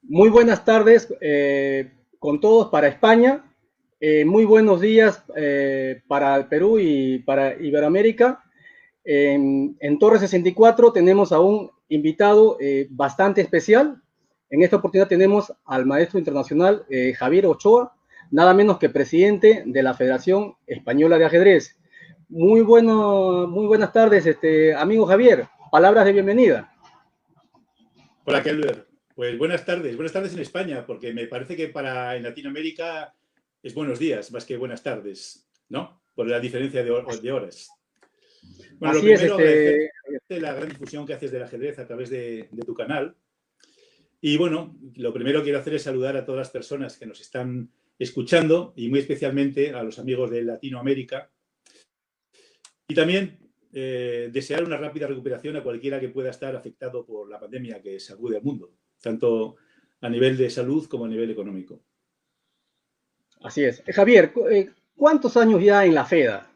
Muy buenas tardes con todos para España. Muy buenos días para el Perú y para Iberoamérica. En Torre 64 tenemos a un invitado bastante especial. En esta oportunidad tenemos al maestro internacional Javier Ochoa, nada menos que presidente de la Federación Española de Ajedrez. Muy buenas tardes, amigo Javier. Palabras de bienvenida. Hola, Kelber. Pues buenas tardes. Buenas tardes en España, porque me parece que en Latinoamérica es buenos días más que buenas tardes, ¿no? Por la diferencia de horas. Bueno, lo Así es, primero, agradecerte la gran difusión que haces del ajedrez a través de tu canal. Y bueno, lo primero que quiero hacer es saludar a todas las personas que nos están escuchando y muy especialmente a los amigos de Latinoamérica. Y también desear una rápida recuperación a cualquiera que pueda estar afectado por la pandemia que sacude al mundo, tanto a nivel de salud como a nivel económico. Así es. Javier, ¿cuántos años ya en la FEDA?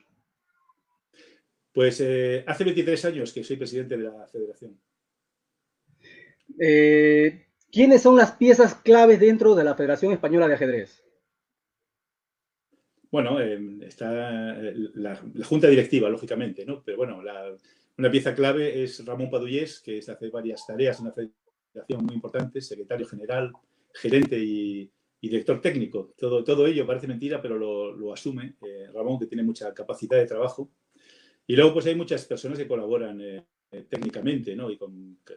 Pues hace 23 años que soy presidente de la federación. ¿Quiénes son las piezas claves dentro de la Federación Española de Ajedrez? Bueno, está la junta directiva, lógicamente, ¿no? Pero bueno, una pieza clave es Ramón Padullés, que hace varias tareas en la federación muy importantes, secretario general, gerente y director técnico. Todo ello parece mentira, pero lo asume Ramón, que tiene mucha capacidad de trabajo. Y luego pues hay muchas personas que colaboran técnicamente, ¿no? Y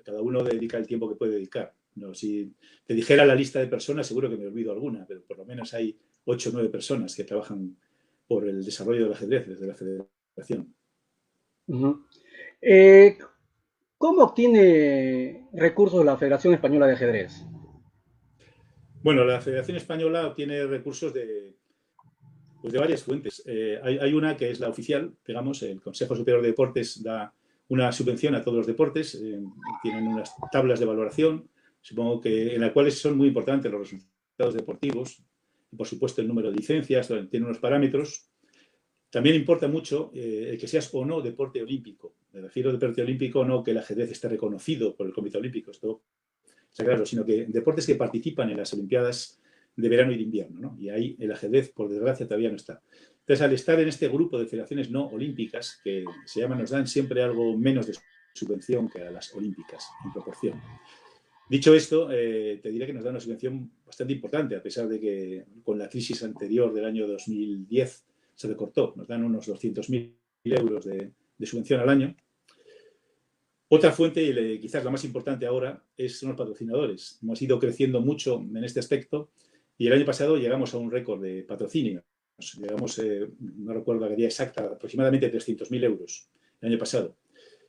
cada uno dedica el tiempo que puede dedicar, ¿no? Si te dijera la lista de personas, seguro que me olvido alguna, pero por lo menos hay 8 o 9 personas que trabajan por el desarrollo del ajedrez desde la federación. Uh -huh. eh, ¿Cómo obtiene recursos la Federación Española de Ajedrez? Bueno, la Federación Española obtiene recursos de varias fuentes. Hay una que es la oficial, digamos, el Consejo Superior de Deportes da una subvención a todos los deportes, tienen unas tablas de valoración, supongo que en las cuales son muy importantes los resultados deportivos, y por supuesto el número de licencias, tiene unos parámetros. También importa mucho el que seas o no deporte olímpico. Me refiero a deporte olímpico no que el ajedrez esté reconocido por el Comité Olímpico, esto está claro, sino que deportes que participan en las Olimpiadas de verano y de invierno, ¿no? Y ahí el ajedrez, por desgracia, todavía no está. Entonces, al estar en este grupo de federaciones no olímpicas, que se llaman, nos dan siempre algo menos de subvención que a las olímpicas, en proporción. Dicho esto, te diré que nos dan una subvención bastante importante, a pesar de que con la crisis anterior del año 2010 se recortó. Nos dan unos 200.000 euros de subvención al año. Otra fuente, y quizás la más importante ahora, son los patrocinadores. Hemos ido creciendo mucho en este aspecto y el año pasado llegamos a un récord de patrocinio. Llegamos, no recuerdo la cantidad exacta, aproximadamente 300.000 euros el año pasado.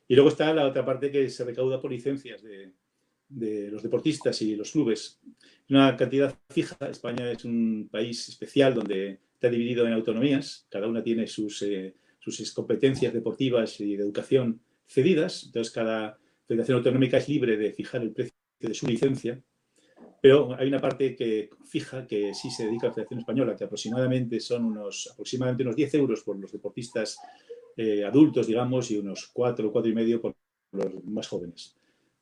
Y luego está la otra parte que se recauda por licencias de los deportistas y los clubes. Una cantidad fija. España es un país especial donde está dividido en autonomías. Cada una tiene sus competencias deportivas y de educación cedidas. Entonces, cada federación autonómica es libre de fijar el precio de su licencia. Pero hay una parte que fija que sí se dedica a la Federación Española, que aproximadamente son unos 10 euros por los deportistas adultos, digamos, y unos 4,5 por los más jóvenes.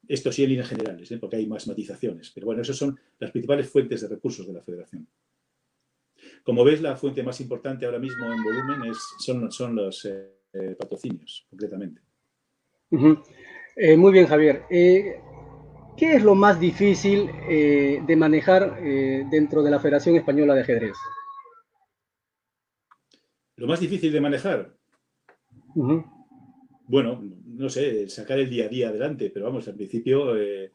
Esto sí en líneas generales, porque hay más matizaciones. Pero bueno, esas son las principales fuentes de recursos de la Federación. Como ves, la fuente más importante ahora mismo en volumen son los patrocinios, concretamente. Muy bien, Javier. ¿Qué es lo más difícil de manejar dentro de la Federación Española de Ajedrez? Lo más difícil de manejar, bueno, no sé, sacar el día a día adelante, pero vamos, al principio hay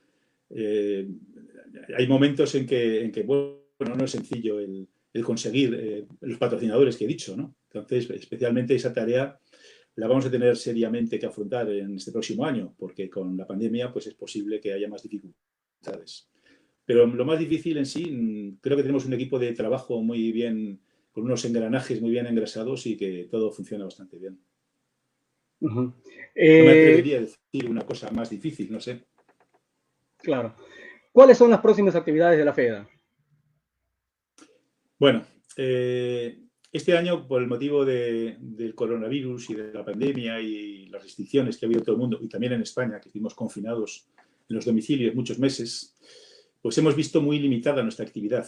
momentos en que bueno, no es sencillo el conseguir los patrocinadores que he dicho, ¿no? Entonces, especialmente esa tarea la vamos a tener seriamente que afrontar en este próximo año, porque con la pandemia pues es posible que haya más dificultades. Pero lo más difícil en sí, creo que tenemos un equipo de trabajo muy bien, con unos engranajes muy bien engrasados y que todo funciona bastante bien. No me atrevería a decir una cosa más difícil, no sé. Claro. ¿Cuáles son las próximas actividades de la FEDA? Bueno, este año, por el motivo del coronavirus y de la pandemia y las restricciones que ha habido en todo el mundo, y también en España, que estuvimos confinados en los domicilios muchos meses, pues hemos visto muy limitada nuestra actividad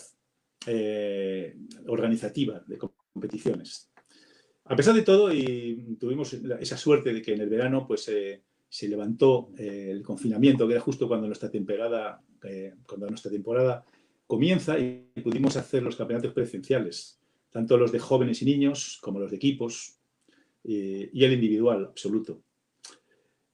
organizativa de competiciones. A pesar de todo, y tuvimos esa suerte de que en el verano pues, se levantó el confinamiento, que era justo cuando nuestra temporada comienza, y pudimos hacer los campeonatos presenciales, tanto los de jóvenes y niños como los de equipos y el individual absoluto.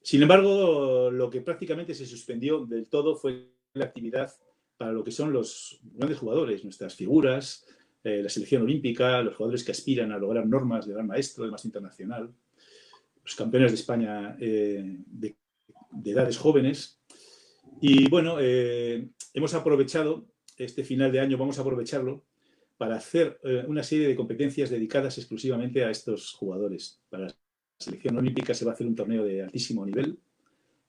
Sin embargo, lo que prácticamente se suspendió del todo fue la actividad para lo que son los grandes jugadores, nuestras figuras, la selección olímpica, los jugadores que aspiran a lograr normas de gran maestro, de más internacional, los campeones de España de edades jóvenes. Y bueno, hemos aprovechado este final de año, vamos a aprovecharlo para hacer una serie de competencias dedicadas exclusivamente a estos jugadores. Para la selección olímpica se va a hacer un torneo de altísimo nivel,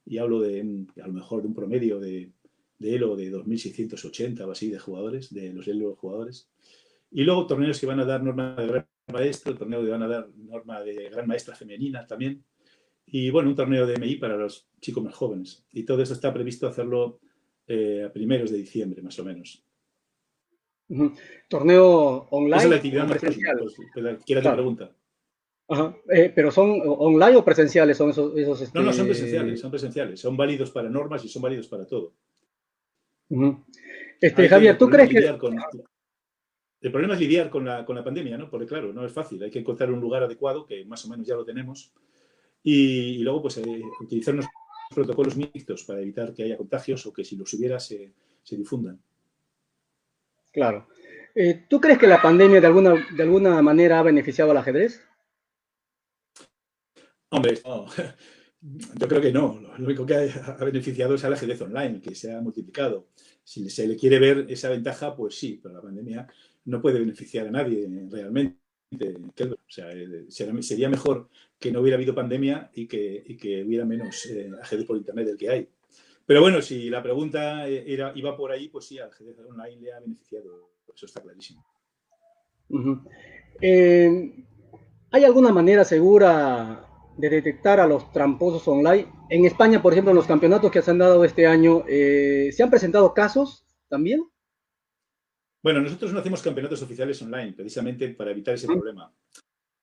y hablo a lo mejor de un promedio de Elo de 2.680 o así de jugadores, de los Elo jugadores. Y luego torneos que van a dar norma de gran maestro, torneo que van a dar norma de gran maestra femenina también. Y bueno, un torneo de MI para los chicos más jóvenes. Y todo esto está previsto hacerlo a primeros de diciembre, más o menos. ¿Torneo online? Esa es la actividad o más presencial? próxima, pues, que era tu pregunta. Ajá. ¿Pero son online o presenciales? Son esos No, son presenciales. Son válidos para normas y son válidos para todo. Javier, ¿tú crees que...? El problema es lidiar con la pandemia, ¿no? Porque claro, no es fácil. Hay que encontrar un lugar adecuado, que más o menos ya lo tenemos, y luego pues utilizar unos protocolos mixtos para evitar que haya contagios o que si los hubiera se difundan. Claro. ¿Tú crees que la pandemia de alguna manera ha beneficiado al ajedrez? Hombre, no. Yo creo que no. Lo único que ha beneficiado es al ajedrez online, que se ha multiplicado. Si se le quiere ver esa ventaja, pues sí, pero la pandemia no puede beneficiar a nadie realmente. O sea, sería mejor que no hubiera habido pandemia y que hubiera menos ajedrez por internet del que hay. Pero bueno, si la pregunta iba por ahí, pues sí, al ajedrez online le ha beneficiado. Eso está clarísimo. ¿Hay alguna manera segura de detectar a los tramposos online? En España, por ejemplo, en los campeonatos que se han dado este año, ¿se han presentado casos también? Bueno, nosotros no hacemos campeonatos oficiales online, precisamente para evitar ese problema.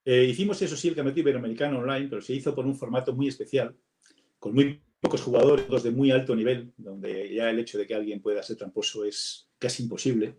Hicimos, eso sí, el campeonato iberoamericano online, pero se hizo por un formato muy especial, con muy pocos jugadores de muy alto nivel, donde ya el hecho de que alguien pueda ser tramposo es casi imposible,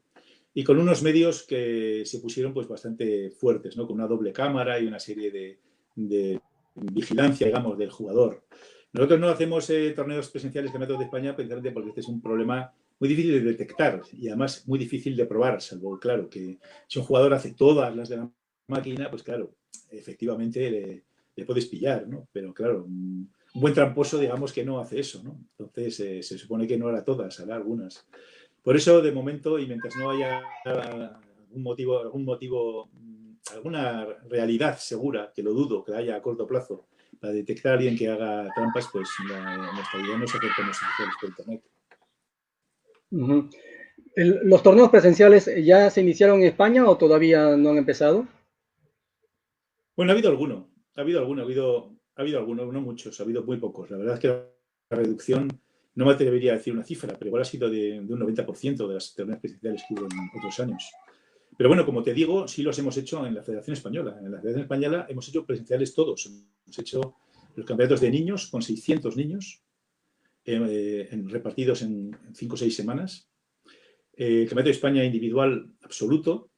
y con unos medios que se pusieron pues bastante fuertes, ¿no? Con una doble cámara y una serie de vigilancia, digamos, del jugador. Nosotros no hacemos torneos presenciales de Campeonatos de España precisamente porque este es un problema muy difícil de detectar y además muy difícil de probar, salvo, claro, que si un jugador hace todas las de la máquina, pues claro, efectivamente le puedes pillar, ¿no? Pero claro, un buen tramposo, digamos que no hace eso, ¿no? Entonces se supone que no hará todas, hará algunas. Por eso, de momento, y mientras no haya algún motivo, alguna realidad segura, que lo dudo, que la haya a corto plazo, para detectar a alguien que haga trampas, pues nuestra idea no es hacer comerciales por internet. ¿Los torneos presenciales ya se iniciaron en España o todavía no han empezado? Bueno, ha habido algunos, no muchos, ha habido muy pocos. La verdad es que la reducción, no me atrevería a decir una cifra, pero igual ha sido de un 90% de las torneos presenciales que hubo en otros años. Pero bueno, como te digo, sí los hemos hecho en la Federación Española. En la Federación Española hemos hecho presenciales todos. Hemos hecho los campeonatos de niños con 600 niños repartidos en 5 o 6 semanas. El campeonato de España individual absoluto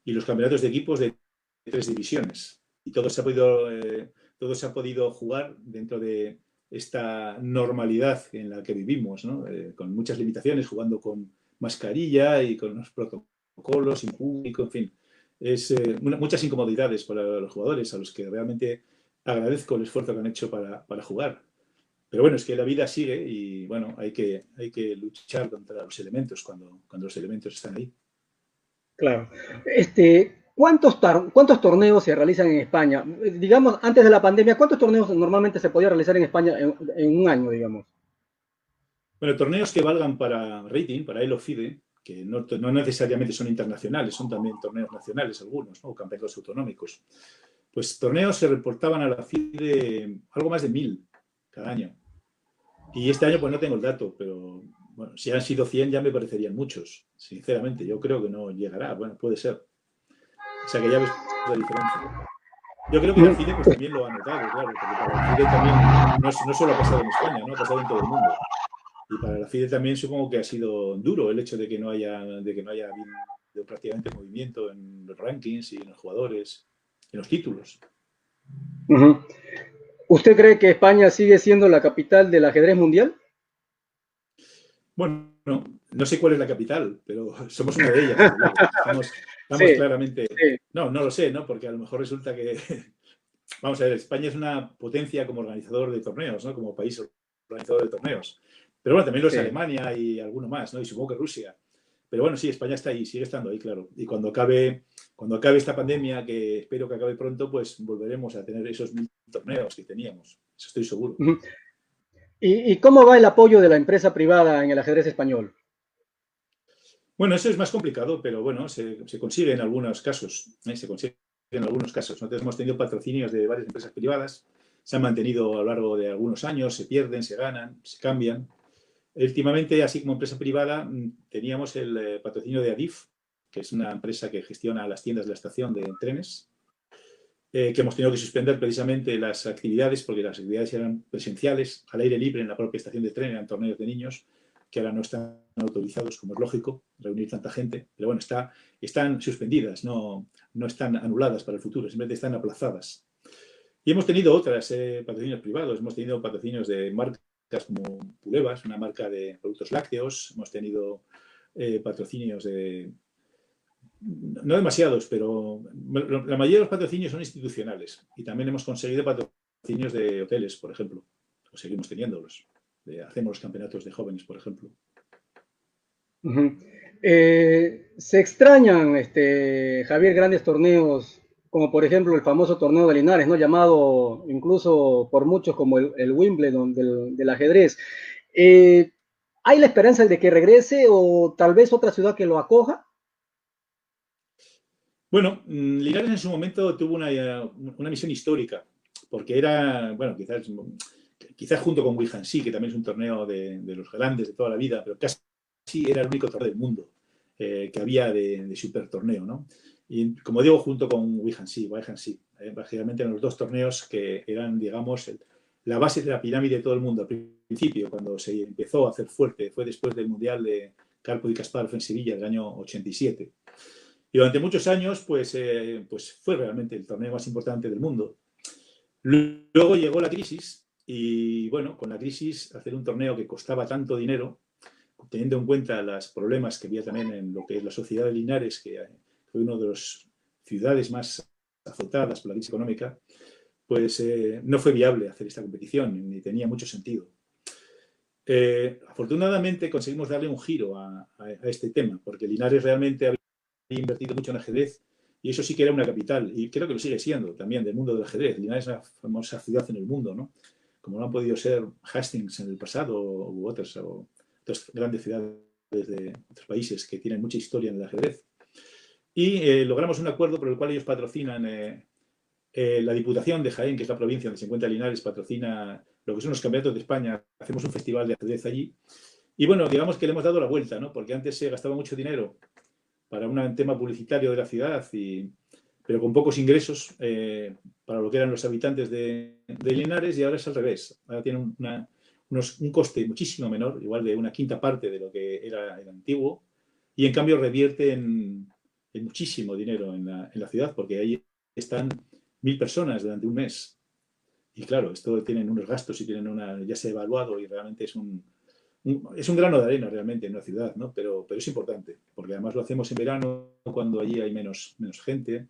y los campeonatos de equipos de 3 divisiones. Y todo se ha podido jugar dentro de esta normalidad en la que vivimos, ¿no? Con muchas limitaciones, jugando con mascarilla y con unos protocolos, sin público, en fin. Muchas incomodidades para los jugadores, a los que realmente agradezco el esfuerzo que han hecho para jugar. Pero bueno, es que la vida sigue y bueno, hay que luchar contra los elementos cuando los elementos están ahí. Claro. ¿Cuántos torneos se realizan en España? Digamos, antes de la pandemia, ¿cuántos torneos normalmente se podía realizar en España en un año, digamos? Bueno, torneos que valgan para rating, para Elo FIDE, que no necesariamente son internacionales, son también torneos nacionales algunos, ¿no? O campeonatos autonómicos. Pues torneos se reportaban a la FIDE algo más de 1000 cada año. Y este año pues no tengo el dato, pero bueno, si han sido 100 ya me parecerían muchos, sinceramente. Yo creo que no llegará. Bueno, puede ser. O sea que ya ves la diferencia. Yo creo que la FIDE pues también lo ha notado, claro, porque para la FIDE también no solo ha pasado en España, ¿no? Ha pasado en todo el mundo. Y para la FIDE también supongo que ha sido duro el hecho de que no haya habido prácticamente movimiento en los rankings y en los jugadores, en los títulos. Uh-huh. ¿Usted cree que España sigue siendo la capital del ajedrez mundial? Bueno, no sé cuál es la capital, pero somos una de ellas, desde luego. Estamos Sí, claramente... sí. No lo sé, ¿no? Porque a lo mejor resulta que... Vamos a ver, España es una potencia como organizador de torneos, ¿no? Como país organizador de torneos. Pero bueno, también lo es Sí. Alemania y alguno más, ¿no? Y supongo que Rusia. Pero bueno, sí, España está ahí, sigue estando ahí, claro. Y cuando acabe esta pandemia, que espero que acabe pronto, pues volveremos a tener esos 1000 torneos que teníamos. Eso estoy seguro. Uh-huh. ¿Y cómo va el apoyo de la empresa privada en el ajedrez español? Bueno, eso es más complicado, pero bueno, se consigue en algunos casos. Se consigue en algunos casos. Nosotros hemos tenido patrocinios de varias empresas privadas, se han mantenido a lo largo de algunos años, se pierden, se ganan, se cambian. Últimamente, así como empresa privada, teníamos el patrocinio de Adif, que es una empresa que gestiona las tiendas de la estación de trenes, que hemos tenido que suspender precisamente las actividades, porque las actividades eran presenciales, al aire libre en la propia estación de tren, eran torneos de niños, que ahora no están autorizados, como es lógico, reunir tanta gente, pero bueno, están suspendidas, no están anuladas para el futuro, simplemente están aplazadas. Y hemos tenido otras patrocinios privados, hemos tenido patrocinios de marcas como Pulevas, una marca de productos lácteos, hemos tenido patrocinios de... No demasiados, pero la mayoría de los patrocinios son institucionales y también hemos conseguido patrocinios de hoteles, por ejemplo, o seguimos teniéndolos. Hacemos los campeonatos de jóvenes, por ejemplo. Uh-huh. Se extrañan, Javier, grandes torneos, como por ejemplo el famoso torneo de Linares, ¿no? Llamado incluso por muchos como el Wimbledon del ajedrez. ¿Hay la esperanza de que regrese o tal vez otra ciudad que lo acoja? Bueno, Linares en su momento tuvo una misión histórica, porque era, bueno, quizás junto con Wihansí, que también es un torneo de los grandes de toda la vida, pero casi era el único torneo del mundo que había de super torneo, ¿no? Y como digo, junto con Wihansí, básicamente eran los dos torneos que eran, digamos, la base de la pirámide de todo el mundo. Al principio, cuando se empezó a hacer fuerte, fue después del Mundial de Karpov y Kasparov en Sevilla, del año 87. Y durante muchos años, pues fue realmente el torneo más importante del mundo. Luego llegó la crisis y, bueno, con la crisis, hacer un torneo que costaba tanto dinero, teniendo en cuenta los problemas que había también en lo que es la sociedad de Linares, que fue una de las ciudades más azotadas por la crisis económica, pues no fue viable hacer esta competición, ni tenía mucho sentido. Afortunadamente conseguimos darle un giro a este tema, porque Linares realmente había invertido mucho en ajedrez y eso sí que era una capital y creo que lo sigue siendo también del mundo del ajedrez. Linares es una famosa ciudad en el mundo, ¿no? Como no han podido ser Hastings en el pasado u otras grandes ciudades de otros países que tienen mucha historia en el ajedrez. Y logramos un acuerdo por el cual ellos patrocinan la Diputación de Jaén, que es la provincia donde se encuentra Linares, patrocina lo que son los campeonatos de España. Hacemos un festival de ajedrez allí. Y bueno, digamos que le hemos dado la vuelta, ¿no? Porque antes se gastaba mucho dinero para un tema publicitario de la ciudad, pero con pocos ingresos para lo que eran los habitantes de Linares, y ahora es al revés. Ahora tiene un coste muchísimo menor, igual de una quinta parte de lo que era el antiguo, y en cambio revierte en muchísimo dinero en la ciudad, porque ahí están 1000 personas durante un mes. Y claro, esto tienen unos gastos y ya se ha evaluado y realmente es un grano de arena realmente en una ciudad, ¿no? Pero es importante, porque además lo hacemos en verano, cuando allí hay menos gente.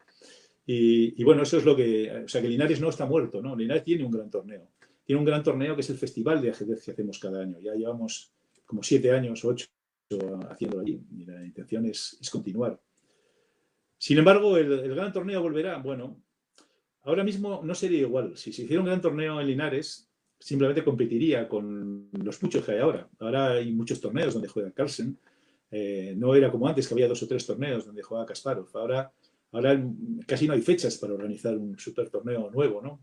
Y bueno, eso es lo que... O sea, que Linares no está muerto, ¿no? Linares tiene un gran torneo. Tiene un gran torneo que es el festival de ajedrez que hacemos cada año. Ya llevamos como 7 años o 8 haciéndolo allí y la intención es continuar. Sin embargo, el gran torneo volverá. Bueno, ahora mismo no sería igual. Si se hiciera un gran torneo en Linares, simplemente competiría con los muchos que hay ahora. Ahora hay muchos torneos donde juega Carlsen. No era como antes, que había 2 o 3 torneos donde juega Kasparov. Ahora casi no hay fechas para organizar un super torneo nuevo, ¿no?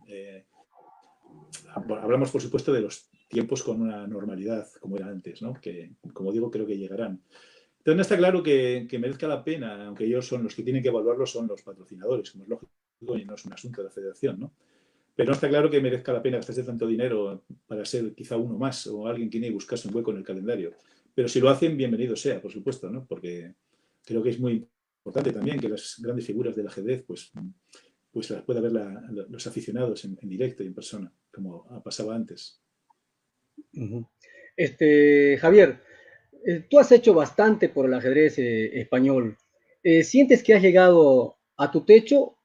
Hablamos, por supuesto, de los tiempos con una normalidad como era antes, ¿no? Que, como digo, creo que llegarán. Entonces, no está claro que merezca la pena, aunque ellos son los que tienen que evaluarlo, son los patrocinadores, como es lógico, y no es un asunto de la federación, ¿no? Pero no está claro que merezca la pena gastarse tanto dinero para ser quizá uno más o alguien que tiene que buscarse un hueco en el calendario. Pero si lo hacen, bienvenido sea, por supuesto, ¿no? Porque creo que es muy importante también que las grandes figuras del ajedrez pues las pueda ver los aficionados en directo y en persona, como pasaba antes. Ujú. Javier, tú has hecho bastante por el ajedrez español. ¿Sientes que has llegado a tu techo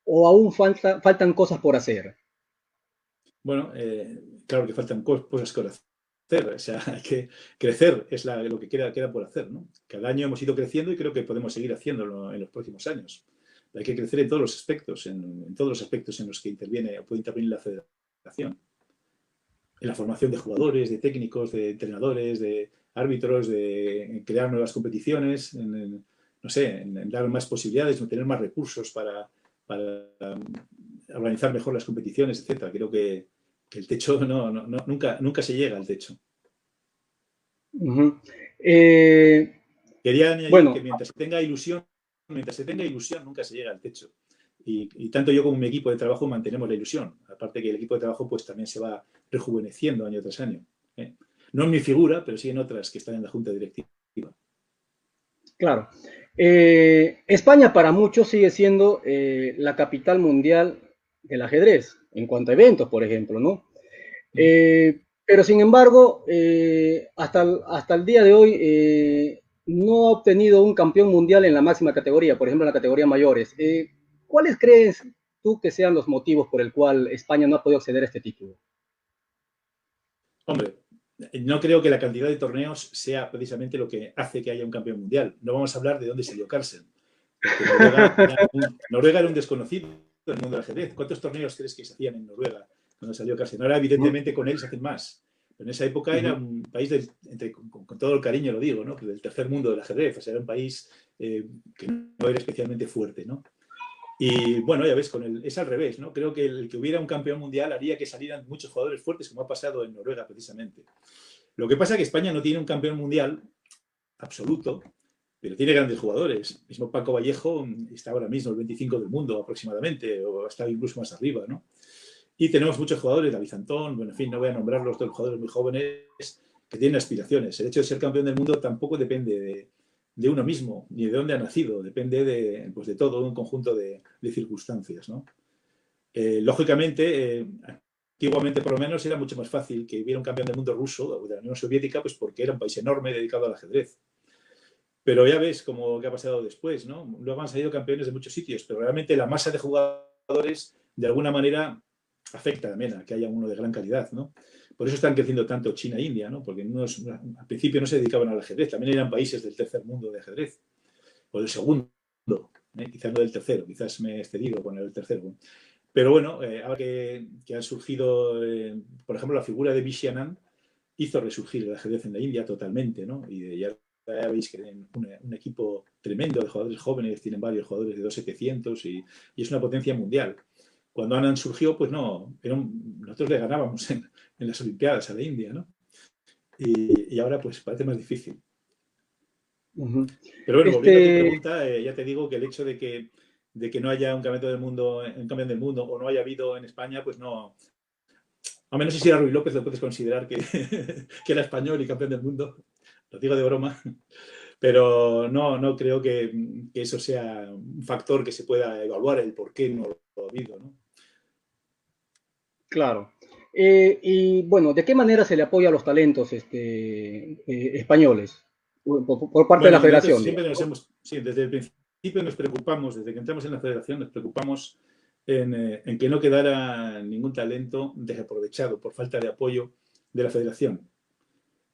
o aún faltan cosas por hacer? Bueno, claro que faltan cosas por hacer, o sea, hay que crecer, es lo que queda por hacer, ¿no? Cada año hemos ido creciendo y creo que podemos seguir haciéndolo en los próximos años. Hay que crecer en todos los aspectos, en todos los aspectos en los que puede intervenir la federación. En la formación de jugadores, de técnicos, de entrenadores, de árbitros, de crear nuevas competiciones, no sé, en dar más posibilidades, en tener más recursos para organizar mejor las competiciones, etcétera. Creo que el techo nunca se llega al techo. Ujú. Eh, Quería añadir que bueno, mientras se tenga ilusión, nunca se llega al techo. Y tanto yo como mi equipo de trabajo mantenemos la ilusión. Aparte que el equipo de trabajo pues también se va rejuveneciendo año tras año. ¿Eh? No en mi figura, pero sí en otras que están en la junta directiva. claro. España para muchos sigue siendo la capital mundial del ajedrez, en cuanto a eventos, por ejemplo, ¿no? Pero sin embargo, hasta el día de hoy no ha obtenido un campeón mundial en la máxima categoría, por ejemplo, en la categoría mayores. ¿Cuáles crees tú que sean los motivos por el cual España no ha podido acceder a este título? Hombre, no creo que la cantidad de torneos sea precisamente lo que hace que haya un campeón mundial. No vamos a hablar de dónde salió Carlsen, porque Noruega era un desconocido en el mundo del ajedrez. ¿Cuántos torneos crees que se hacían en Noruega cuando salió Carlsen? Ahora, evidentemente, con él se hacen más. Pero en esa época era un país, con todo el cariño lo digo, ¿no? Del tercer mundo del ajedrez. O sea, era un país que no era especialmente fuerte, ¿no? Y bueno, ya ves, es al revés, ¿no? Creo que el que hubiera un campeón mundial haría que salieran muchos jugadores fuertes, como ha pasado en Noruega precisamente. Lo que pasa es que España no tiene un campeón mundial absoluto, pero tiene grandes jugadores. Mismo Paco Vallejo está ahora mismo el 25 del mundo aproximadamente, o está incluso más arriba, ¿no? Y tenemos muchos jugadores, David Antón, bueno, en fin, no voy a nombrarlos, todos los jugadores muy jóvenes que tienen aspiraciones. El hecho de ser campeón del mundo tampoco depende de uno mismo, ni de dónde ha nacido, depende pues de todo un conjunto de circunstancias, ¿no? Lógicamente, antiguamente por lo menos era mucho más fácil que hubiera un campeón del mundo ruso o de la Unión Soviética, pues porque era un país enorme dedicado al ajedrez. Pero ya ves qué ha pasado después, ¿no? Luego han salido campeones de muchos sitios, pero realmente la masa de jugadores de alguna manera afecta también a que haya uno de gran calidad, ¿no? Por eso están creciendo tanto China e India, ¿no? Porque al principio no se dedicaban al ajedrez, también eran países del tercer mundo de ajedrez, o del segundo, quizás no del tercero, quizás me he excedido con el tercero. Pero bueno, ahora que han surgido, por ejemplo, la figura de Vishy Anand hizo resurgir el ajedrez en la India totalmente, ¿no? Y ya veis que tienen un equipo tremendo de jugadores jóvenes, tienen varios jugadores de 2.700 y es una potencia mundial. Cuando Anand surgió, pues no, nosotros le ganábamos en las Olimpiadas a la India, ¿no? Y ahora pues parece más difícil. Pero bueno, volviendo a tu pregunta, ya te digo que el hecho de que no haya un campeón del mundo o no haya habido en España, pues no. A menos si era Ruy López lo puedes considerar que era español y campeón del mundo. Lo digo de broma. Pero no creo que eso sea un factor que se pueda evaluar el por qué no lo ha habido, ¿no? Claro. Y bueno, ¿de qué manera se le apoya a los talentos españoles? Por parte de la Bueno, nosotros federación, siempre digamos. sí, desde el principio nos preocupamos, desde que entramos en la federación, nos preocupamos en que no quedara ningún talento desaprovechado por falta de apoyo de la federación.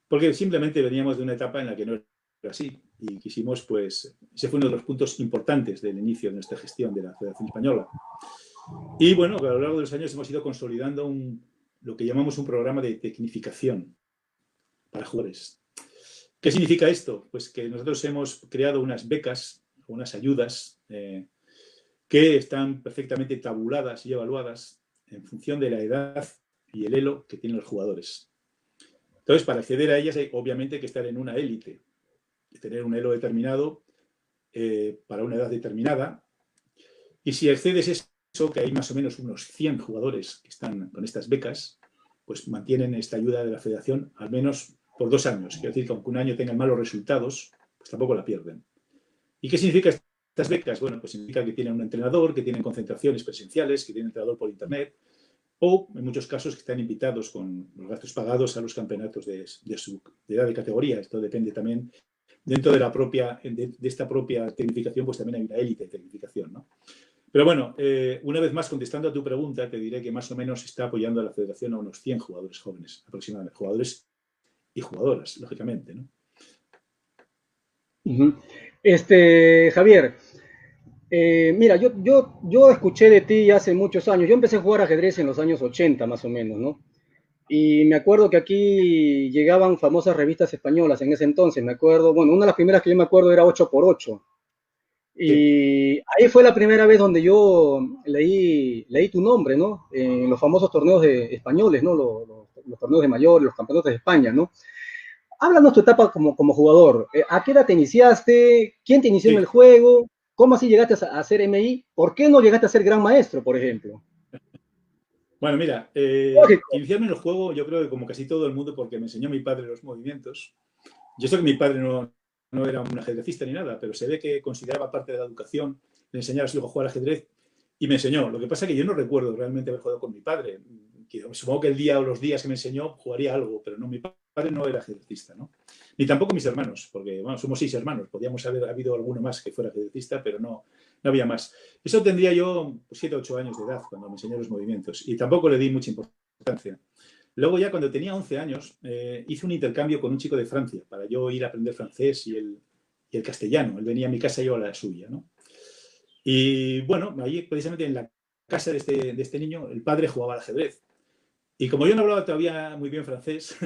Porque simplemente veníamos de una etapa en la que no era así y quisimos, pues, ese fue uno de los puntos importantes del inicio de nuestra gestión de la Federación Española. Y bueno, a lo largo de los años hemos ido consolidando lo que llamamos un programa de tecnificación para jugadores. ¿Qué significa esto? Pues que nosotros hemos creado unas becas, unas ayudas que están perfectamente tabuladas y evaluadas en función de la edad y el elo que tienen los jugadores. Entonces, para acceder a ellas hay obviamente que estar en una élite, tener un elo determinado para una edad determinada. Y si accedes eso, que hay más o menos unos 100 jugadores que están con estas becas, pues mantienen esta ayuda de la federación al menos por 2 años. Quiero decir que aunque un año tengan malos resultados, pues tampoco la pierden. ¿Y qué significa estas becas? Bueno, pues significa que tienen un entrenador, que tienen concentraciones presenciales, que tienen entrenador por internet, o en muchos casos que están invitados con los gastos pagados a los campeonatos de edad de categoría. Esto depende también dentro de esta propia tecnificación, pues también hay una élite de tecnificación, ¿no? Pero bueno, una vez más, contestando a tu pregunta, te diré que más o menos está apoyando a la federación a unos 100 jugadores jóvenes, aproximadamente, jugadores y jugadoras, lógicamente, ¿no? Javier, mira, yo escuché de ti hace muchos años. Yo empecé a jugar ajedrez en los años 80, más o menos, ¿no? Y me acuerdo que aquí llegaban famosas revistas españolas en ese entonces. Me acuerdo, bueno, una de las primeras que yo me acuerdo era 8x8. Sí, Y ahí fue la primera vez donde yo leí tu nombre, ¿no? En los famosos torneos españoles, ¿no? Los torneos de mayores, los campeonatos de España, ¿no? Háblanos tu etapa como jugador. ¿A qué edad te iniciaste? ¿Quién te inició en el sí. juego? ¿Cómo así llegaste a ser MI? ¿Por qué no llegaste a ser gran maestro, por ejemplo? Bueno, mira, Lógico. iniciarme en el juego, yo creo que como casi todo el mundo, porque me enseñó mi padre los movimientos. Yo sé que mi padre no era un ajedrecista ni nada, pero se ve que consideraba parte de la educación de enseñar a su hijo a jugar ajedrez y me enseñó. Lo que pasa es que yo no recuerdo realmente haber jugado con mi padre. Supongo que el día o los días que me enseñó jugaría algo, pero no, mi padre no era ajedrecista, ¿no? Ni tampoco mis hermanos, porque bueno, somos 6 hermanos. Podíamos haber habido alguno más que fuera ajedrecista, pero no había más. Eso tendría yo 7 o 8 años de edad cuando me enseñó los movimientos y tampoco le di mucha importancia. Luego ya cuando tenía 11 años hice un intercambio con un chico de Francia para yo ir a aprender francés y el castellano. Él venía a mi casa y yo a la suya, ¿no? Y bueno, ahí precisamente en la casa de este niño el padre jugaba al ajedrez. Y como yo no hablaba todavía muy bien francés,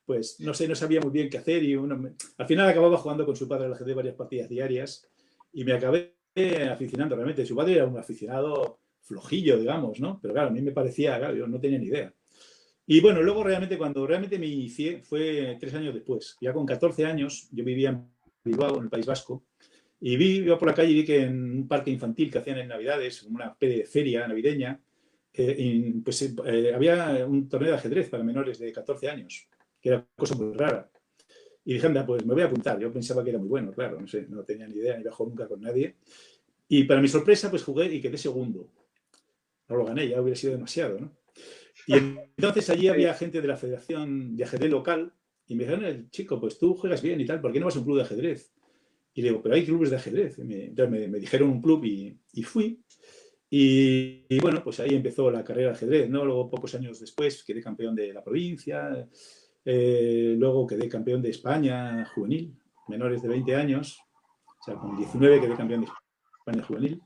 pues no sé, no sabía muy bien qué hacer y al final acababa jugando con su padre al ajedrez varias partidas diarias y me acabé aficionando realmente. Su padre era un aficionado flojillo, digamos, ¿no? Pero claro, a mí me parecía, claro, yo no tenía ni idea. Y bueno, luego realmente cuando realmente me inicié fue 3 años después. Ya con 14 años yo vivía en Bilbao, en el País Vasco, y iba por la calle y vi que en un parque infantil que hacían en Navidades, una especie de feria navideña, había un torneo de ajedrez para menores de 14 años, que era cosa muy rara. Y dije, anda, pues me voy a apuntar. Yo pensaba que era muy bueno, claro, no sé, no tenía ni idea, ni bajó nunca con nadie. Y para mi sorpresa, pues jugué y quedé segundo. No lo gané, ya hubiera sido demasiado, ¿no? Y entonces allí había gente de la Federación de Ajedrez local y me dijeron, chico, pues tú juegas bien y tal, ¿por qué no vas a un club de ajedrez? Y le digo, pero hay clubes de ajedrez. Entonces me dijeron un club y fui. Y bueno, pues ahí empezó la carrera de ajedrez, ¿no? Luego, pocos años después, quedé campeón de la provincia, luego quedé campeón de España juvenil, menores de 20 años, o sea, con 19 quedé campeón de España juvenil.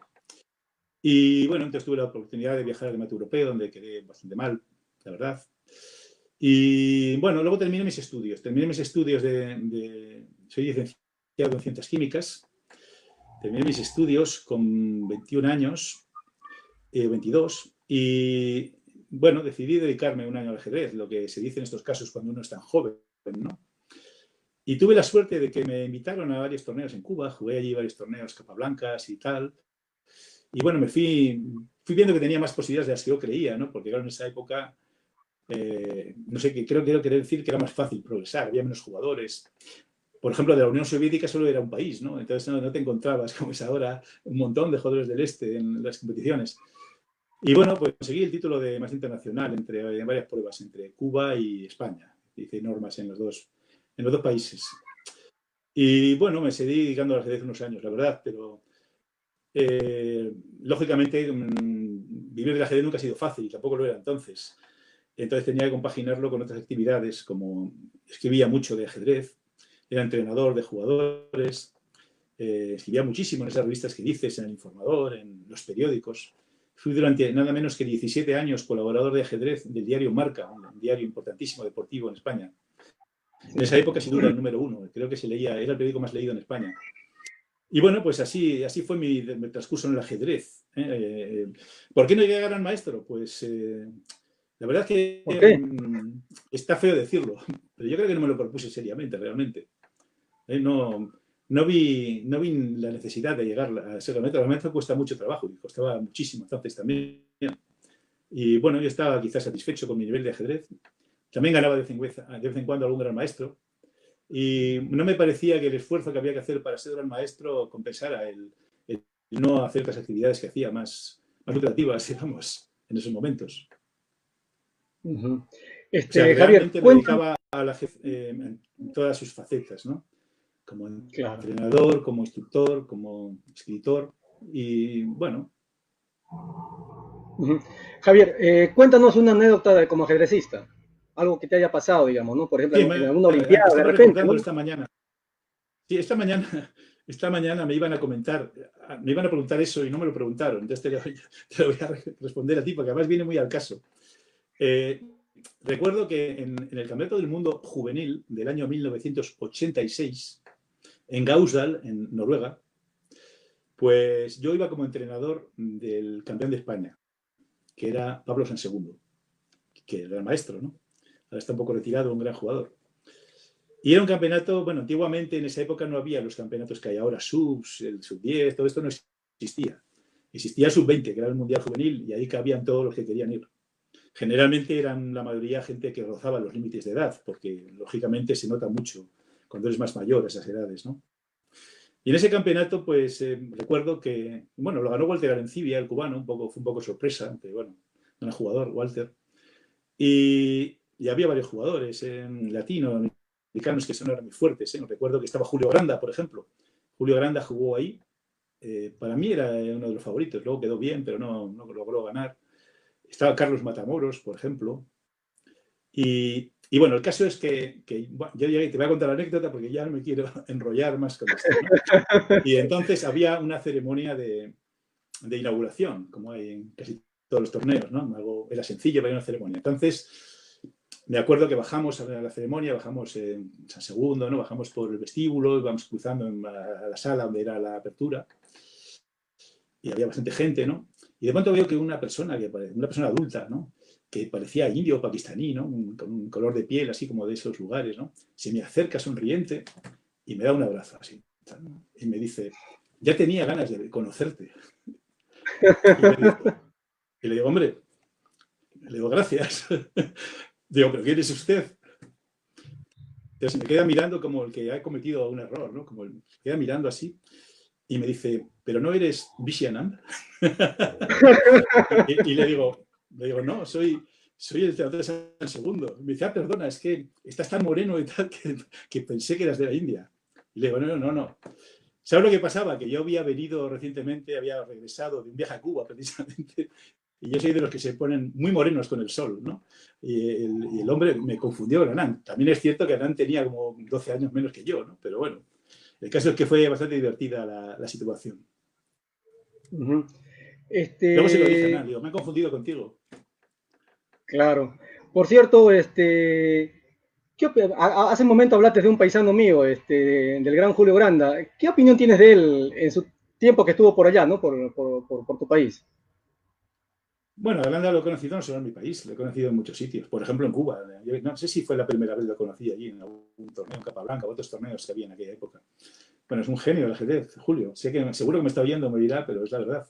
Y bueno, entonces tuve la oportunidad de viajar al debate europeo, donde quedé bastante mal, la verdad. Y bueno, luego terminé mis estudios. Soy licenciado en Ciencias Químicas. Terminé mis estudios con 21 años, 22, y bueno, decidí dedicarme un año al ajedrez, lo que se dice en estos casos cuando uno es tan joven, ¿no? Y tuve la suerte de que me invitaron a varios torneos en Cuba, jugué allí varios torneos capablancas y tal. Y bueno, me fui viendo que tenía más posibilidades de las que yo creía, ¿no? Porque claro, en esa época, no sé, quiero querer decir que era más fácil progresar, había menos jugadores. Por ejemplo, de la Unión Soviética solo era un país, ¿no? Entonces no te encontrabas, como es ahora, un montón de jugadores del este en las competiciones. Y bueno, pues conseguí el título de más internacional en varias pruebas, entre Cuba y España. Hice normas en los dos países. Y bueno, me seguí dedicando al ajedrez unos años, la verdad, pero lógicamente vivir del ajedrez nunca ha sido fácil, tampoco lo era entonces. Entonces tenía que compaginarlo con otras actividades, como escribía mucho de ajedrez, era entrenador de jugadores, escribía muchísimo en esas revistas que dices, en El Informador, en los periódicos. Fui durante nada menos que 17 años colaborador de ajedrez del diario Marca, un diario importantísimo deportivo en España. En esa época, sin duda, el número uno. Creo que era el periódico más leído en España. Y bueno, pues así fue mi transcurso en el ajedrez. ¿Por qué no llegué a gran maestro? Pues La verdad es que ¿Por qué? está feo decirlo, pero yo creo que no me lo propuse seriamente, realmente. No, no vi la necesidad de llegar a ser realmente. Realmente cuesta mucho trabajo y costaba muchísimo entonces también. Y bueno, yo estaba quizás satisfecho con mi nivel de ajedrez. También ganaba de vez en cuando algún gran maestro. Y no me parecía que el esfuerzo que había que hacer para ser gran maestro compensara el no hacer otras actividades que hacía más lucrativas, digamos, en esos momentos. Ujú. O sea, que Javier, realmente me cuéntanos. dedicaba a en todas sus facetas, ¿no? Como Claro. entrenador, como instructor, como escritor. Y bueno, Ujú. Javier, cuéntanos una anécdota como ajedrecista, algo que te haya pasado, digamos, ¿no? Por ejemplo, sí, en alguna olimpiada, de estaba repente, recordando ¿no? esta mañana. Sí, esta mañana me iban a comentar, me iban a preguntar eso y no me lo preguntaron. Entonces te lo voy a responder a ti, porque además viene muy al caso. Eh, recuerdo que en el Campeonato del Mundo Juvenil del año 1986, en Gausdal, en Noruega, pues yo iba como entrenador del campeón de España, que era Pablo Sansegundo, que era el maestro, ¿no? Ahora está un poco retirado, un gran jugador. Y era un campeonato, bueno, antiguamente en esa época no había los campeonatos que hay ahora, el sub-10, todo esto no existía. Existía el sub-20, que era el Mundial Juvenil, y ahí cabían todos los que querían ir. Generalmente eran la mayoría gente que rozaba los límites de edad, porque lógicamente se nota mucho cuando eres más mayor a esas edades, ¿no? Y en ese campeonato, pues recuerdo que, bueno, lo ganó Walter Arencibia, el cubano, fue un poco sorpresa, aunque bueno, gran jugador, Walter. Y había varios jugadores latinoamericanos que son ahora muy fuertes. Recuerdo que estaba Julio Granda, por ejemplo. Julio Granda jugó ahí. Para mí era uno de los favoritos. Luego quedó bien, pero no logró ganar. Estaba Carlos Matamoros, por ejemplo. Y bueno, el caso es que bueno, yo te voy a contar la anécdota porque ya no me quiero enrollar más con esto, ¿no? Y entonces había una ceremonia de inauguración, como hay en casi todos los torneos, ¿no? Algo era sencillo, pero hay una ceremonia. Entonces, me acuerdo que bajamos a la ceremonia, bajamos en San Segundo, ¿no? Bajamos por el vestíbulo, íbamos cruzando a la sala donde era la apertura y había bastante gente, ¿no? Y de pronto veo que una persona adulta, ¿no? Que parecía indio o pakistaní, ¿no? Con un color de piel así como de esos lugares, ¿no? Se me acerca sonriente y me da un abrazo así. Y me dice, ya tenía ganas de conocerte. Y le digo, hombre, le digo, gracias. Digo, ¿pero quién es usted? Entonces me queda mirando como el que ha cometido un error, ¿no? Se queda mirando así y me dice, ¿pero no eres Vishianand? y le digo, no, soy el teatro de San Segundo. Me dice, perdona, es que estás tan moreno y tal que pensé que eras de la India. Y le digo, no. ¿Sabes lo que pasaba? Que yo había venido recientemente, había regresado de un viaje a Cuba precisamente, y yo soy de los que se ponen muy morenos con el sol, ¿no? Y el hombre me confundió con Anand. También es cierto que Anand tenía como 12 años menos que yo, ¿no? Pero bueno, el caso es que fue bastante divertida la situación. Ujú. Luego se lo dije a Anand, digo, me he confundido contigo. Claro. Por cierto, hace un momento hablaste de un paisano mío, del gran Julio Granda. ¿Qué opinión tienes de él en su tiempo que estuvo por allá, ¿no? Por tu país. Bueno, a Granda lo he conocido no solo en mi país, lo he conocido en muchos sitios. Por ejemplo, en Cuba. Yo no sé si fue la primera vez que lo conocí allí, en algún torneo en Capablanca o otros torneos que había en aquella época. Bueno, es un genio el ajedrez, Julio. Seguro que me está oyendo, me dirá, pero es la verdad.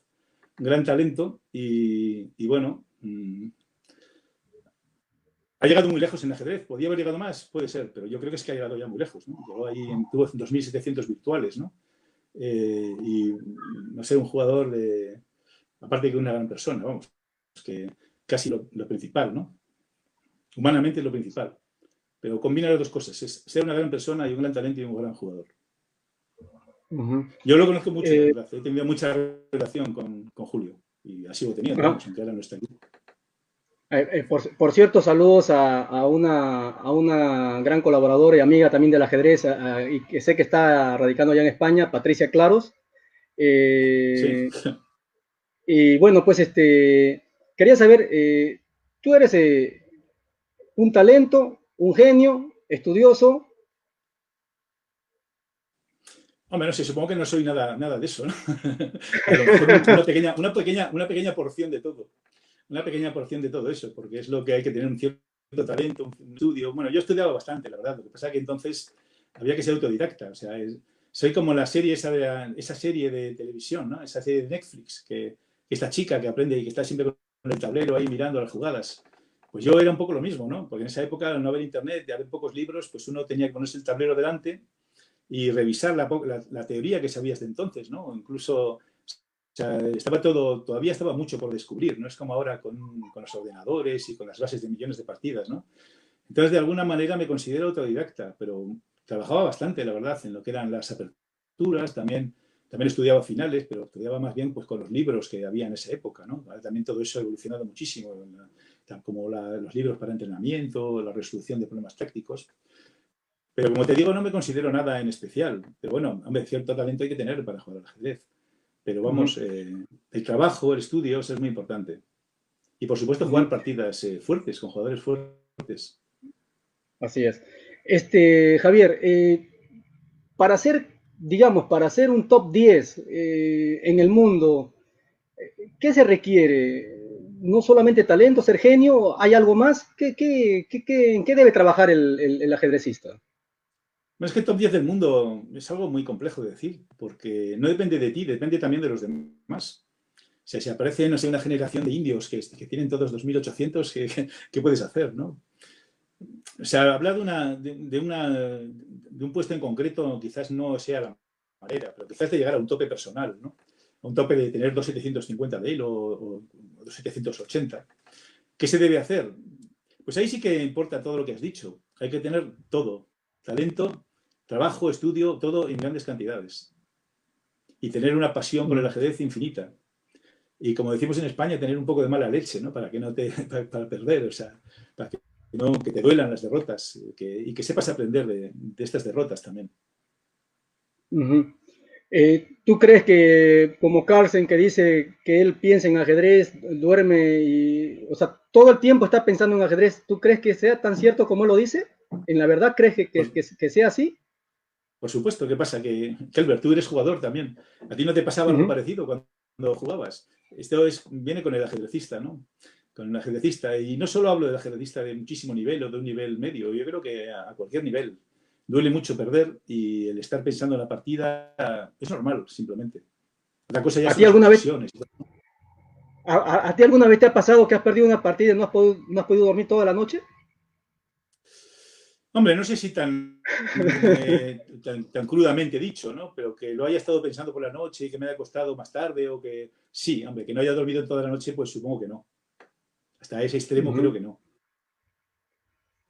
Gran talento y bueno, ha llegado muy lejos en el ajedrez. ¿Podría haber llegado más? Puede ser, pero yo creo que es que ha llegado ya muy lejos, ¿no? Llegó ahí, tuvo 2.700 virtuales, ¿no? Y no sé, un jugador aparte que una gran persona, vamos, que casi lo principal, ¿no? Humanamente es lo principal. Pero combina las dos cosas, es ser una gran persona y un gran talento y un gran jugador. Ujú. Yo lo conozco mucho, la Eh, verdad. He tenido mucha relación con Julio y así lo teniendo, ajá. vamos, aunque ahora no está aquí. Por cierto, saludos a una gran colaboradora y amiga también del ajedrez, y que sé que está radicando allá en España, Patricia Claros. Sí. Eh, y bueno, pues quería saber, tú eres un talento, un genio, estudioso. Hombre, no sé, supongo que no soy nada de eso, ¿no? A lo mejor una pequeña porción de todo. una pequeña porción de todo eso, porque es lo que hay que tener un cierto talento, un estudio. Bueno, yo estudiaba bastante, la verdad. Lo que pasa es que entonces había que ser autodidacta. O sea, soy como la serie esa serie de televisión, ¿no? Esa serie de Netflix, que esta chica que aprende y que está siempre con el tablero ahí mirando las jugadas. Pues yo era un poco lo mismo, ¿no? Porque en esa época, al no haber internet, de haber pocos libros, pues uno tenía que ponerse el tablero delante y revisar la teoría que sabías de entonces, ¿no? O incluso, o sea, todavía estaba mucho por descubrir, no es como ahora con los ordenadores y con las bases de millones de partidas, ¿no? Entonces, de alguna manera me considero autodidacta, pero trabajaba bastante, la verdad, en lo que eran las aperturas, también estudiaba finales, pero estudiaba más bien pues, con los libros que había en esa época, ¿no? También todo eso ha evolucionado muchísimo, como los libros para entrenamiento, la resolución de problemas tácticos. Pero como te digo, no me considero nada en especial. Pero bueno, hombre, cierto talento hay que tener para jugar al ajedrez. Pero vamos, el trabajo, el estudio, eso es muy importante. Y por supuesto jugar partidas fuertes, con jugadores fuertes. Así es. Javier, para ser, digamos, para ser un top 10 en el mundo, ¿qué se requiere? No solamente talento, ser genio, ¿hay algo más? ¿En qué debe trabajar el ajedrecista? No es que el top 10 del mundo es algo muy complejo de decir, porque no depende de ti, depende también de los demás. O sea, si aparece, no sé, una generación de indios que tienen todos 2.800, ¿qué puedes hacer, no? O sea, hablar de un puesto en concreto quizás no sea la manera, pero quizás de llegar a un tope personal, ¿no? A un tope de tener 2.750 de él o 2.780. ¿Qué se debe hacer? Pues ahí sí que importa todo lo que has dicho. Hay que tener todo. Talento, trabajo, estudio, todo en grandes cantidades. Y tener una pasión por el ajedrez infinita. Y como decimos en España, tener un poco de mala leche, ¿no? Para que no te, para perder, o sea, para que, no, que te duelan las derrotas y que sepas aprender de estas derrotas también. ¿Tú crees que, como Carlsen, que dice que él piensa en ajedrez, duerme y, o sea, todo el tiempo está pensando en ajedrez, ¿tú crees que sea tan cierto como él lo dice? ¿En la verdad crees que sea así? Por supuesto, ¿qué pasa? Que Albert, tú eres jugador también. ¿A ti no te pasaba algo parecido cuando jugabas? Viene con el ajedrecista, ¿no? Con el ajedrecista. Y no solo hablo del ajedrecista de muchísimo nivel o de un nivel medio, yo creo que a cualquier nivel. Duele mucho perder y el estar pensando en la partida es normal, simplemente. Otra cosa ya ¿A son ti las alguna vez, obsesiones. a ti alguna vez te ha pasado que has perdido una partida y no has podido dormir toda la noche? Hombre, no sé si tan crudamente dicho, ¿no? Pero que lo haya estado pensando por la noche y que me haya costado más tarde o que... Sí, hombre, que no haya dormido toda la noche, pues supongo que no. Hasta ese extremo creo que no.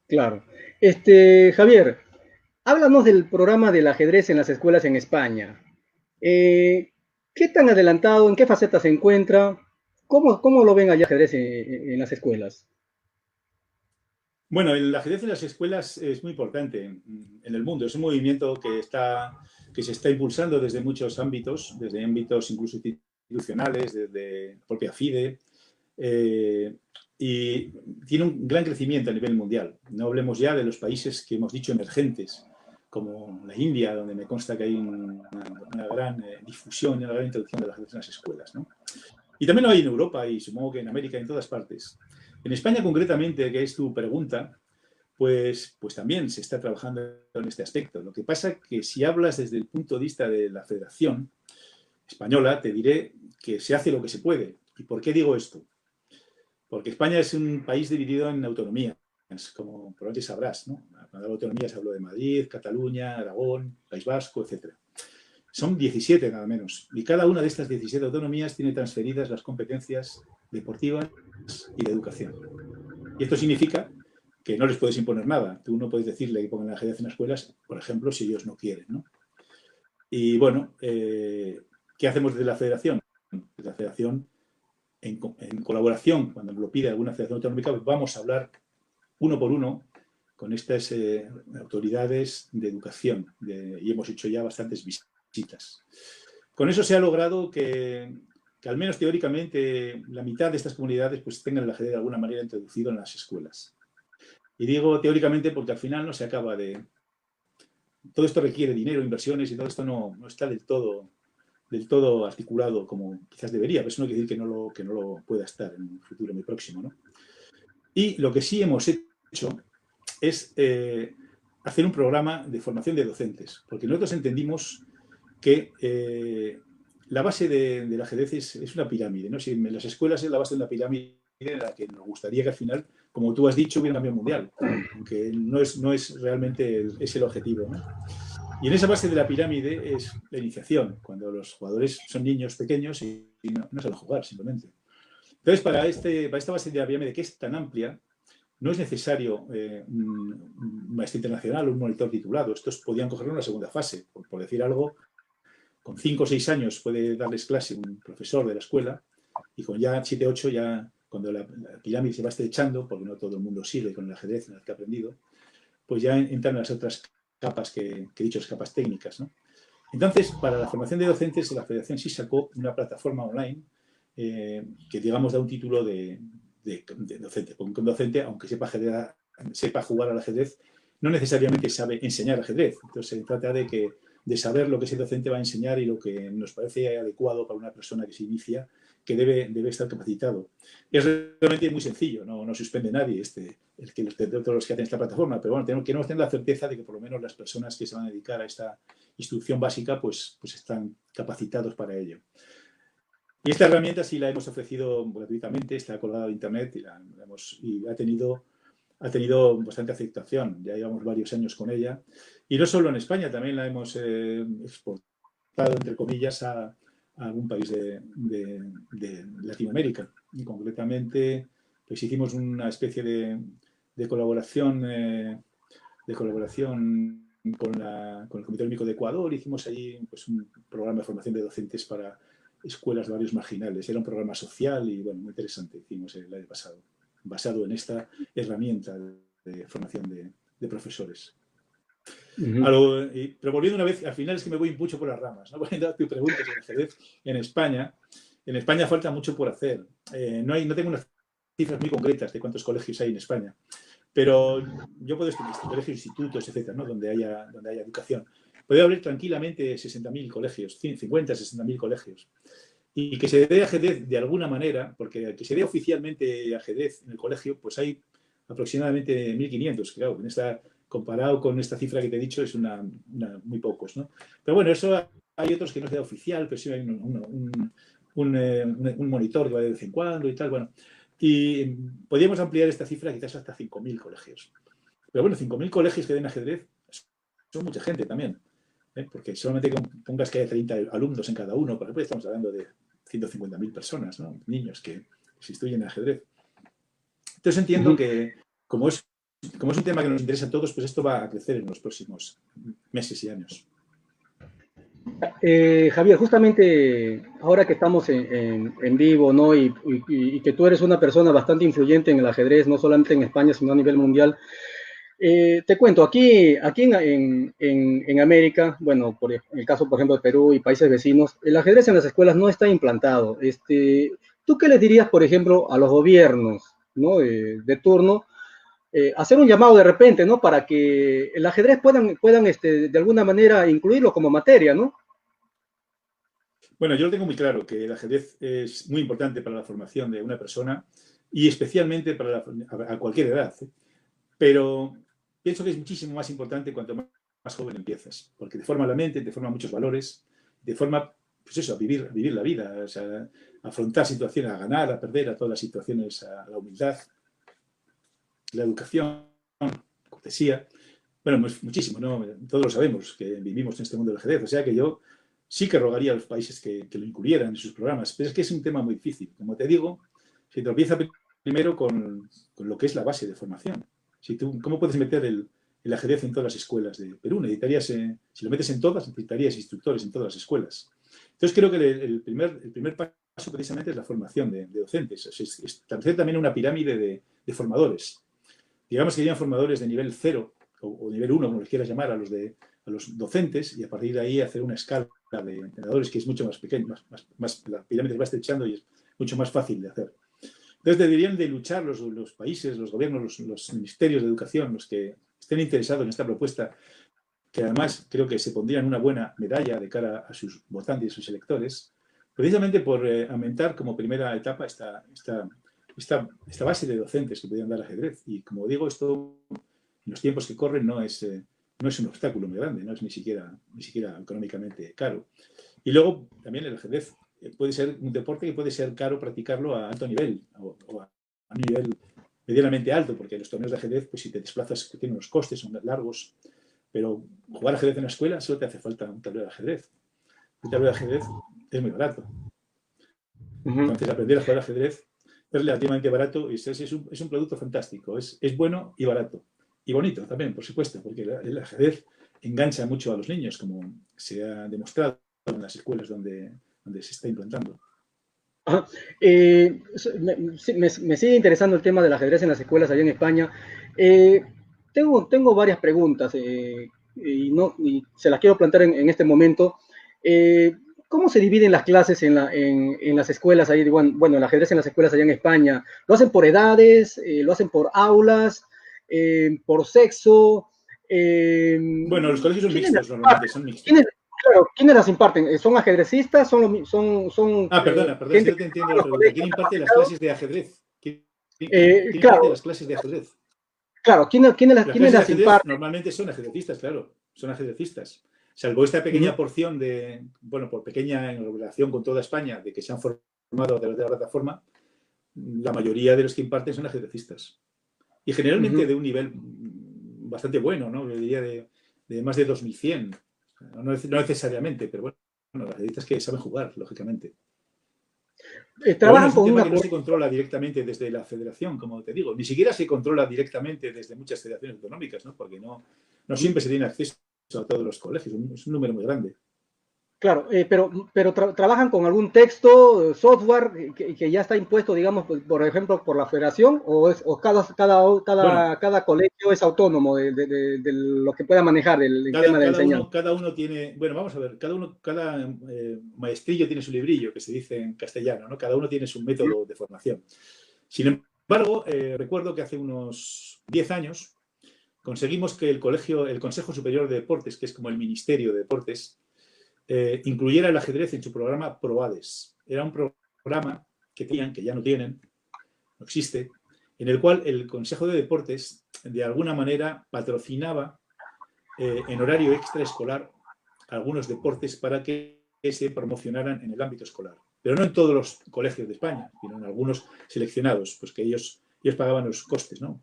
Claro. Javier, háblanos del programa del ajedrez en las escuelas en España. ¿Qué tan adelantado, en qué faceta se encuentra? ¿Cómo lo ven allá ajedrez en las escuelas? Bueno, el ajedrez en las escuelas es muy importante en el mundo. Es un movimiento que se está impulsando desde muchos ámbitos, desde ámbitos incluso institucionales, desde la propia FIDE, y tiene un gran crecimiento a nivel mundial. No hablemos ya de los países que hemos dicho emergentes, como la India, donde me consta que hay una gran difusión y una gran introducción de las ajedrez en las escuelas, ¿no? Y también lo hay en Europa y supongo que en América y en todas partes. En España concretamente, que es tu pregunta, pues también se está trabajando en este aspecto. Lo que pasa es que si hablas desde el punto de vista de la Federación Española, te diré que se hace lo que se puede. ¿Y por qué digo esto? Porque España es un país dividido en autonomías, como probablemente sabrás, ¿no? Cuando hablo de autonomías hablo de Madrid, Cataluña, Aragón, País Vasco, etc. Son 17 nada menos. Y cada una de estas 17 autonomías tiene transferidas las competencias deportivas y de educación. Y esto significa que no les puedes imponer nada. Tú no puedes decirle que pongan el ajedrez en las escuelas, por ejemplo, si ellos no quieren, ¿no? Y bueno, ¿qué hacemos desde la federación? Desde la federación, en colaboración, cuando lo pide alguna federación autonómica, pues vamos a hablar uno por uno con estas autoridades de educación y hemos hecho ya bastantes visitas. Con eso se ha logrado que al menos teóricamente la mitad de estas comunidades pues tengan el ajedrez de alguna manera introducido en las escuelas. Y digo teóricamente porque al final no se acaba de... Todo esto requiere dinero, inversiones y todo esto no está del todo del todo articulado como quizás debería, pero eso no quiere decir que no lo pueda estar en un futuro muy próximo, ¿no? Y lo que sí hemos hecho es hacer un programa de formación de docentes, porque nosotros entendimos que la base del ajedrez es una pirámide, ¿no? Si en las escuelas es la base de una pirámide en la que nos gustaría que al final, como tú has dicho, hubiera un cambio mundial, aunque no es realmente es el objetivo, ¿no? Y en esa base de la pirámide es la iniciación, cuando los jugadores son niños pequeños y no saben jugar simplemente. Entonces, para esta base de la pirámide que es tan amplia, no es necesario un maestro internacional o un monitor titulado. Estos podían cogerlo en la segunda fase. Por decir algo, con 5 o 6 años puede darles clase un profesor de la escuela y con ya 7 o 8, ya cuando la pirámide se va estrechando, porque no todo el mundo sigue con el ajedrez en el que ha aprendido, pues ya entran las otras capas que he dicho, las capas técnicas, ¿no? Entonces, para la formación de docentes, la Federación sí sacó una plataforma online que, digamos, da un título de docente. Un docente, aunque sepa jugar al ajedrez, no necesariamente sabe enseñar ajedrez. Entonces, se trata de saber lo que ese docente va a enseñar y lo que nos parece adecuado para una persona que se inicia, que debe estar capacitado. Es realmente muy sencillo, no suspende nadie todos los que hacen esta plataforma, pero bueno, queremos tener la certeza de que por lo menos las personas que se van a dedicar a esta instrucción básica pues están capacitados para ello. Y esta herramienta sí la hemos ofrecido gratuitamente, está colgada en internet y ha tenido bastante aceptación. Ya llevamos varios años con ella. Y no solo en España, también la hemos exportado, entre comillas, a algún país de Latinoamérica. Y concretamente, pues hicimos una especie de colaboración con el Comité Olímpico de Ecuador. Hicimos allí pues, un programa de formación de docentes para escuelas de barrios marginales. Era un programa social y, bueno, muy interesante. Hicimos el año pasado, basado en esta herramienta de formación de profesores. Pero volviendo una vez, al final es que me voy mucho por las ramas, ¿no? Volviendo a tu pregunta sobre ajedrez, en España falta mucho por hacer. No tengo unas cifras muy concretas de cuántos colegios hay en España, pero yo puedo estimar colegios, institutos, etcétera, ¿no? donde haya educación. Puede haber tranquilamente 60.000 colegios, 50, 60.000 colegios. Y que se dé ajedrez de alguna manera, porque que se dé oficialmente ajedrez en el colegio, pues hay aproximadamente 1.500, claro, comparado con esta cifra que te he dicho, es muy pocos, ¿no? Pero bueno, eso hay otros que no se da oficial, pero sí hay un monitor que va de vez en cuando y tal, bueno. Y podríamos ampliar esta cifra quizás hasta 5.000 colegios. Pero bueno, 5.000 colegios que den ajedrez son mucha gente también, ¿eh? Porque solamente pongas que haya 30 alumnos en cada uno, por ejemplo, estamos hablando de 150.000 personas, ¿no? Niños que se instruyen en ajedrez. Entonces entiendo que como es un tema que nos interesa a todos, pues esto va a crecer en los próximos meses y años. Javier, justamente ahora que estamos en vivo, ¿no? Y que tú eres una persona bastante influyente en el ajedrez, no solamente en España, sino a nivel mundial. Te cuento, aquí en América, bueno, en el caso, por ejemplo, de Perú y países vecinos, el ajedrez en las escuelas no está implantado. ¿Tú qué les dirías, por ejemplo, a los gobiernos, ¿no? de turno? Hacer un llamado de repente, ¿no? Para que el ajedrez puedan de alguna manera incluirlo como materia, ¿no? Bueno, yo lo tengo muy claro, que el ajedrez es muy importante para la formación de una persona y especialmente a cualquier edad. Pero pienso que es muchísimo más importante cuanto más joven empiezas, porque te forma la mente, te forma muchos valores, te forma, pues eso, a vivir la vida, o sea, a afrontar situaciones, a ganar, a perder, a todas las situaciones, a la humildad, la educación, cortesía. Bueno, pues muchísimo, ¿no? Todos lo sabemos, que vivimos en este mundo del ajedrez, o sea que yo sí que rogaría a los países que lo incluyeran en sus programas, pero es que es un tema muy difícil. Como te digo, se tropieza primero con lo que es la base de formación. ¿Cómo puedes meter el ajedrez en todas las escuelas de Perú? Si lo metes en todas, necesitarías instructores en todas las escuelas. Entonces creo que el primer paso precisamente es la formación de docentes. Establecer también una pirámide de formadores. Digamos que hayan formadores de nivel 0 o nivel 1, como les quieras llamar, a los docentes, y a partir de ahí hacer una escala de entrenadores que es mucho más pequeña, la pirámide se va estrechando y es mucho más fácil de hacer. Entonces deberían de luchar los países, los gobiernos, los ministerios de educación, los que estén interesados en esta propuesta, que además creo que se pondrían una buena medalla de cara a sus votantes y sus electores, precisamente por aumentar como primera etapa esta base de docentes que podían dar ajedrez. Y como digo, esto en los tiempos que corren no es un obstáculo muy grande, no es ni siquiera económicamente caro. Y luego también el ajedrez puede ser un deporte que puede ser caro practicarlo a alto nivel o a un nivel medianamente alto, porque los torneos de ajedrez, pues si te desplazas, tienen unos costes, son largos, pero jugar ajedrez en la escuela solo te hace falta un tablero de ajedrez. Un tablero de ajedrez es muy barato. Entonces, aprender a jugar ajedrez es relativamente barato y es un producto fantástico. Es bueno y barato. Y bonito también, por supuesto, porque el ajedrez engancha mucho a los niños, como se ha demostrado en las escuelas donde se está implantando. Me sigue interesando el tema del ajedrez en las escuelas allá en España. Tengo varias preguntas y se las quiero plantear en este momento. ¿Cómo se dividen las clases en las escuelas ahí? Bueno, el ajedrez en las escuelas allá en España. ¿Lo hacen por edades? ¿Lo hacen por aulas? ¿Por sexo? Bueno, los colegios son mixtos, normalmente son mixtos. Claro, ¿quiénes las imparten? ¿Son ajedrecistas? Perdona, si no te entiendo la pregunta. ¿Quién imparte las clases de ajedrez? ¿Quién imparte las clases de ajedrez? Claro, ¿quiénes las imparten? Normalmente son ajedrecistas, claro, son ajedrecistas. Salvo esta pequeña porción por pequeña en relación con toda España, de que se han formado a través de la plataforma, la mayoría de los que imparten son ajedrecistas. Y generalmente de un nivel bastante bueno, ¿no? Yo diría de más de 2100. No necesariamente, pero bueno, los ajedrecistas que saben jugar, lógicamente. Trabajan es un con tema una que no se controla directamente desde la federación, como te digo. Ni siquiera se controla directamente desde muchas federaciones autonómicas, ¿no? Porque no siempre se tiene acceso a todos los colegios. Es un número muy grande. Claro, pero trabajan con algún texto, software que ya está impuesto, digamos, por ejemplo, por la federación, o cada colegio es autónomo de lo que pueda manejar el tema de enseñanza. Cada uno tiene, bueno, vamos a ver, cada maestrillo tiene su librillo, que se dice en castellano, ¿no? Cada uno tiene su método de formación. Sin embargo, recuerdo que hace unos 10 años conseguimos que el Consejo Superior de Deportes, que es como el Ministerio de Deportes, incluyera el ajedrez en su programa ProAdes. Era un programa que ya no tienen, no existe, en el cual el Consejo de Deportes de alguna manera patrocinaba en horario extraescolar algunos deportes para que se promocionaran en el ámbito escolar. Pero no en todos los colegios de España, sino en algunos seleccionados, pues que ellos pagaban los costes, ¿no?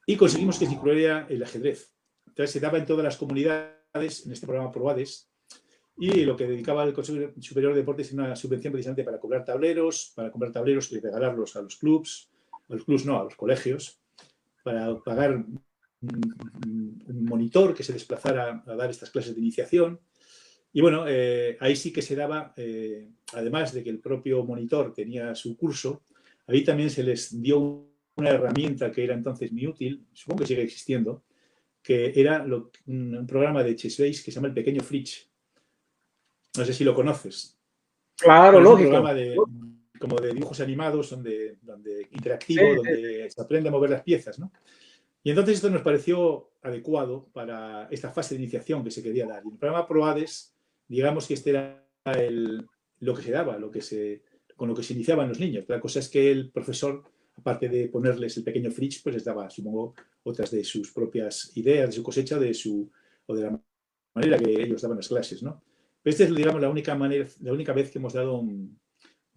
Y conseguimos que se incluyera el ajedrez. Entonces se daba en todas las comunidades, en este programa ProAdes, y lo que dedicaba el Consejo Superior de Deportes era una subvención precisamente para comprar tableros y regalarlos a los clubs, a los colegios, para pagar un monitor que se desplazara a dar estas clases de iniciación. Y bueno, ahí sí que se daba, además de que el propio monitor tenía su curso, ahí también se les dio una herramienta que era entonces muy útil, supongo que sigue existiendo, que era un programa de Chessbase que se llama El Pequeño Fritz. No sé si lo conoces. Claro, lógico. Es un programa como de dibujos animados, donde interactivo, donde se aprende a mover las piezas, ¿no? Y entonces esto nos pareció adecuado para esta fase de iniciación que se quería dar. Y el programa ProAdes, digamos que este era lo que se daba, con lo que se iniciaban los niños. La cosa es que el profesor, aparte de ponerles el pequeño Fritz, pues les daba, supongo, otras de sus propias ideas, de su cosecha, o de la manera que ellos daban las clases, ¿no? Pero esta es, digamos, la única vez que hemos dado un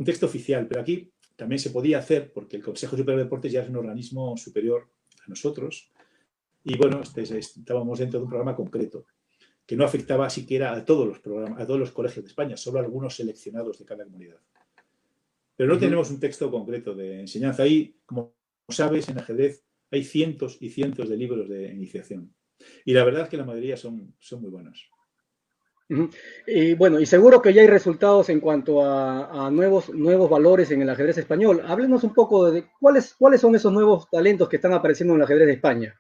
texto oficial. Pero aquí también se podía hacer, porque el Consejo Superior de Deportes ya es un organismo superior a nosotros. Y bueno, estábamos dentro de un programa concreto, que no afectaba siquiera a todos los colegios de España, solo a algunos seleccionados de cada comunidad. Pero no tenemos un texto concreto de enseñanza. Ahí, como sabes, en ajedrez hay cientos y cientos de libros de iniciación. Y la verdad es que la mayoría son muy buenos. Y bueno, y seguro que ya hay resultados en cuanto a nuevos valores en el ajedrez español. Háblenos un poco de cuáles son esos nuevos talentos que están apareciendo en el ajedrez de España.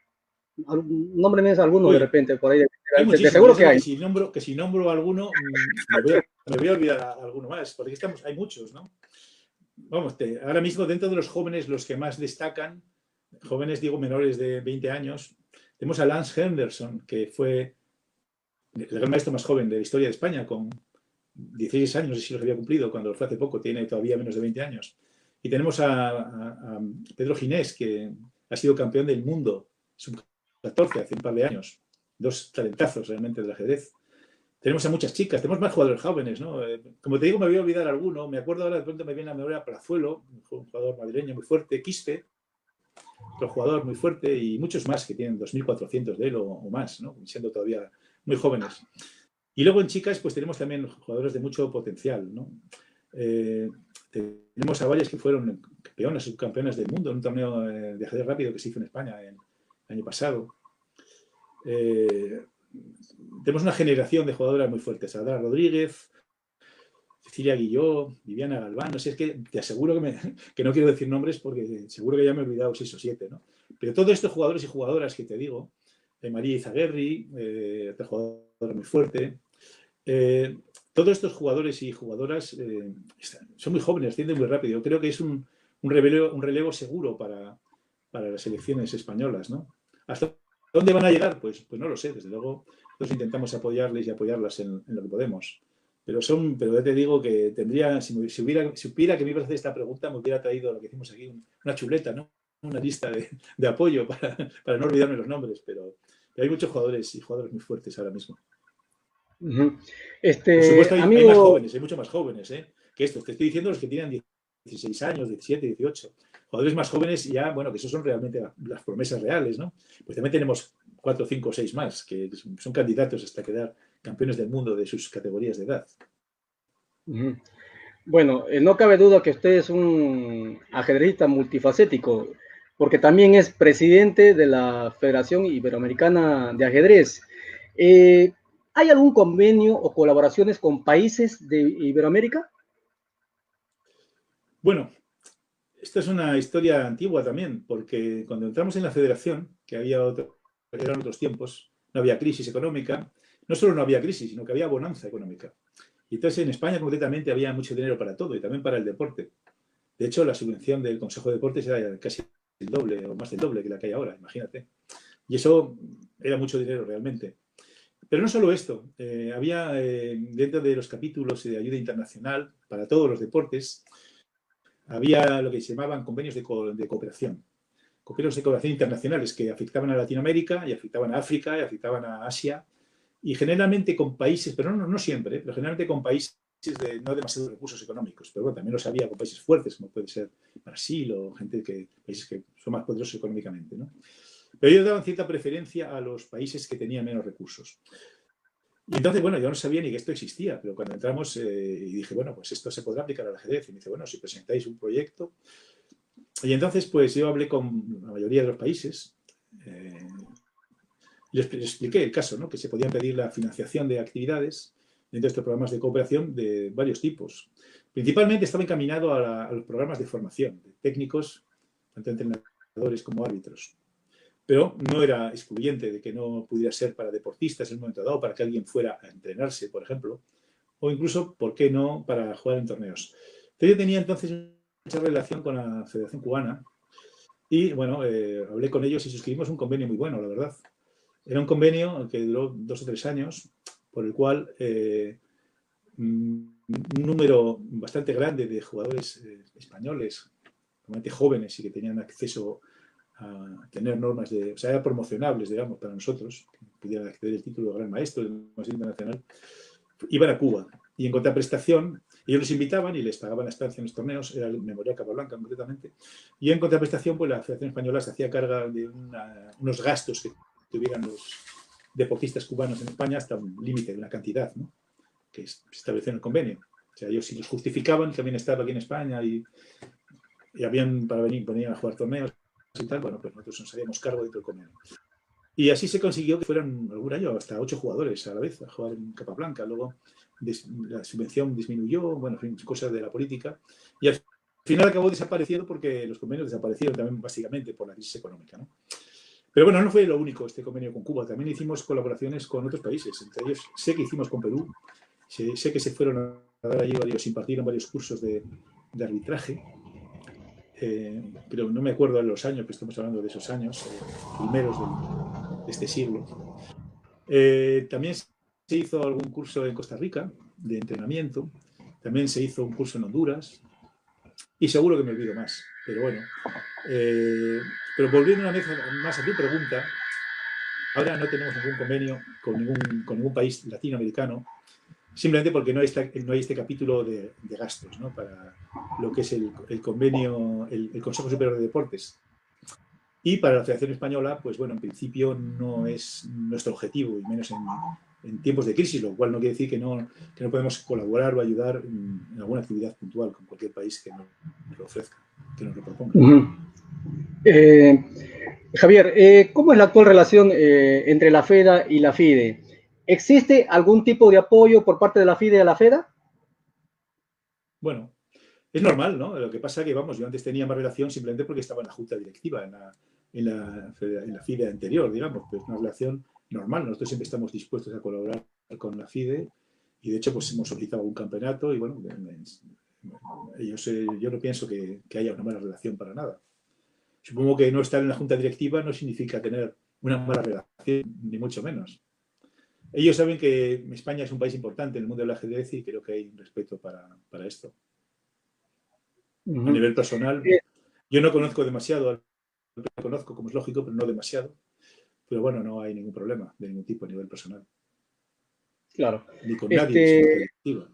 Nómbreme algunos de repente por ahí. De seguro que hay. Que si nombro alguno, me voy a olvidar alguno más, porque hay muchos, ¿no? Vamos, ahora mismo dentro de los jóvenes, los que más destacan, jóvenes digo menores de 20 años, tenemos a Lance Henderson, que fue gran maestro más joven de la historia de España, con 16 años, no sé si los había cumplido, cuando fue hace poco, tiene todavía menos de 20 años. Y tenemos a Pedro Ginés, que ha sido campeón del mundo, sub-14, hace un par de años. Dos talentazos realmente del ajedrez. Tenemos a muchas chicas, tenemos más jugadores jóvenes, ¿no? Como te digo, me voy a olvidar alguno. Me acuerdo ahora, de pronto me viene a la memoria Plazuelo, un jugador madrileño muy fuerte, Quispe, otro jugador muy fuerte, y muchos más que tienen 2.400 de él o más, ¿no? Siendo todavía muy jóvenes. Y luego en chicas, pues tenemos también jugadores de mucho potencial, ¿no? Tenemos a varias que fueron campeonas, subcampeonas del mundo en un torneo de ajedrez rápido que se hizo en España el año pasado. Tenemos una generación de jugadoras muy fuertes. Adra Rodríguez, Cecilia Guilló, Viviana Galván. No sé, es que te aseguro que no quiero decir nombres porque seguro que ya me he olvidado 6 o 7, ¿no? Pero todos estos jugadores y jugadoras que te digo, María Izaguirre, otra jugadora muy fuerte, todos estos jugadores y jugadoras son muy jóvenes, ascienden muy rápido. Yo creo que es un relevo seguro para las selecciones españolas, ¿no? ¿Hasta dónde van a llegar? Pues no lo sé, desde luego nosotros intentamos apoyarles y apoyarlas en lo que podemos. Pero ya te digo que tendría, si supiera que me ibas a hacer esta pregunta, me hubiera traído lo que hicimos aquí, una chuleta, ¿no? Una lista de apoyo para no olvidarme los nombres, pero hay muchos jugadores y jugadores muy fuertes ahora mismo. Este, Por supuesto, hay más amigo, jóvenes, hay mucho más jóvenes, que estos. Te estoy diciendo los que tienen 16 años, 17, 18. Jugadores más jóvenes ya, bueno, que esos son realmente las promesas reales, ¿no? Pues también tenemos 4, 5, 6 más que son candidatos hasta quedar campeones del mundo de sus categorías de edad. bueno, no cabe duda que usted es un ajedrecista multifacético, porque también es presidente de la Federación Iberoamericana de Ajedrez. ¿Hay algún convenio o colaboraciones con países de Iberoamérica? Bueno, esta es una historia antigua también, porque cuando entramos en la federación, que eran otros tiempos, no había crisis económica, no solo no había crisis, sino que había bonanza económica. Y entonces en España concretamente había mucho dinero para todo y también para el deporte. De hecho, la subvención del Consejo de Deportes era casi el doble o más del doble que la que hay ahora, imagínate. Y eso era mucho dinero realmente. Pero no solo esto, había dentro de los capítulos de ayuda internacional para todos los deportes, había lo que se llamaban convenios de cooperación. Convenios de cooperación internacionales que afectaban a Latinoamérica y afectaban a África y afectaban a Asia. Y generalmente con países, pero no siempre, pero generalmente con países de no demasiados recursos económicos. Pero bueno, también los había con países fuertes, como puede ser Brasil o países que son más poderosos económicamente, ¿no? Pero ellos daban cierta preferencia a los países que tenían menos recursos. Y entonces, bueno, yo no sabía ni que esto existía, pero cuando entramos y dije, bueno, pues esto se podrá aplicar al ajedrez. Y me dice, bueno, si presentáis un proyecto. Y entonces, pues yo hablé con la mayoría de los países. Les expliqué el caso, ¿no? Que se podían pedir la financiación de actividades dentro de estos programas de cooperación de varios tipos. Principalmente estaba encaminado a los programas de formación de técnicos, tanto entrenadores como árbitros. Pero no era excluyente de que no pudiera ser para deportistas en un momento dado, para que alguien fuera a entrenarse, por ejemplo, o incluso, ¿por qué no?, para jugar en torneos. Entonces, yo tenía entonces mucha relación con la Federación Cubana y, bueno, hablé con ellos y suscribimos un convenio muy bueno, la verdad. Era un convenio que duró 2 o 3 años, por el cual un número bastante grande de jugadores españoles, realmente jóvenes y que tenían acceso a tener normas o sea, eran promocionables, digamos, para nosotros, que pudieran acceder al título de gran maestro del Consejo Internacional, iban a Cuba. Y en contraprestación, ellos los invitaban y les pagaban la estancia en los torneos, era el Memorial Capablanca concretamente, y en contraprestación, pues la Federación Española se hacía carga de unos gastos que tuvieran los deportistas cubanos en España hasta un límite de una cantidad, ¿no?, que se estableció en el convenio. O sea, ellos si los justificaban, también estaba aquí en España y habían para venir, venían a jugar torneos y tal, bueno, pues nosotros nos hacíamos cargo dentro del convenio. Y así se consiguió que fueran algún año hasta 8 jugadores a la vez a jugar en Capablanca. Luego la subvención disminuyó, bueno, en fin, cosas de la política. Y al final acabó desapareciendo porque los convenios desaparecieron también básicamente por la crisis económica, ¿no? Pero bueno, no fue lo único este convenio con Cuba. También hicimos colaboraciones con otros países. Entre ellos, sé que hicimos con Perú. Sé que se fueron a dar allí varios, impartieron varios cursos de arbitraje. Pero no me acuerdo de los años, que estamos hablando de esos años, primeros de este siglo. También se hizo algún curso en Costa Rica de entrenamiento, también se hizo un curso en Honduras y seguro que me olvido más, pero bueno. Pero volviendo una vez más a tu pregunta, ahora no tenemos ningún convenio con ningún país latinoamericano, simplemente porque no hay este capítulo de gastos, ¿no? Para lo que es el convenio, el Consejo Superior de Deportes. Y para la Federación Española, pues bueno, en principio no es nuestro objetivo, y menos en tiempos de crisis, lo cual no quiere decir que no podemos colaborar o ayudar en alguna actividad puntual con cualquier país que nos lo ofrezca, que nos lo proponga. Javier, ¿cómo es la actual relación entre la FEDA y la FIDE? ¿Existe algún tipo de apoyo por parte de la FIDE a la FEDA? Bueno, es normal, ¿no? Lo que pasa es que, vamos, yo antes tenía más relación simplemente porque estaba en la junta directiva, en la FIDE anterior, digamos, pues una relación normal. Nosotros siempre estamos dispuestos a colaborar con la FIDE y, de hecho, pues hemos solicitado un campeonato y, bueno, yo no pienso que haya una mala relación para nada. Supongo que no estar en la junta directiva no significa tener una mala relación, ni mucho menos. Ellos saben que España es un país importante en el mundo del ajedrez y creo que hay un respeto para esto. A nivel personal, yo no conozco demasiado, lo conozco como es lógico, pero no demasiado. Pero bueno, no hay ningún problema de ningún tipo a nivel personal. Claro. Ni con nadie de su junta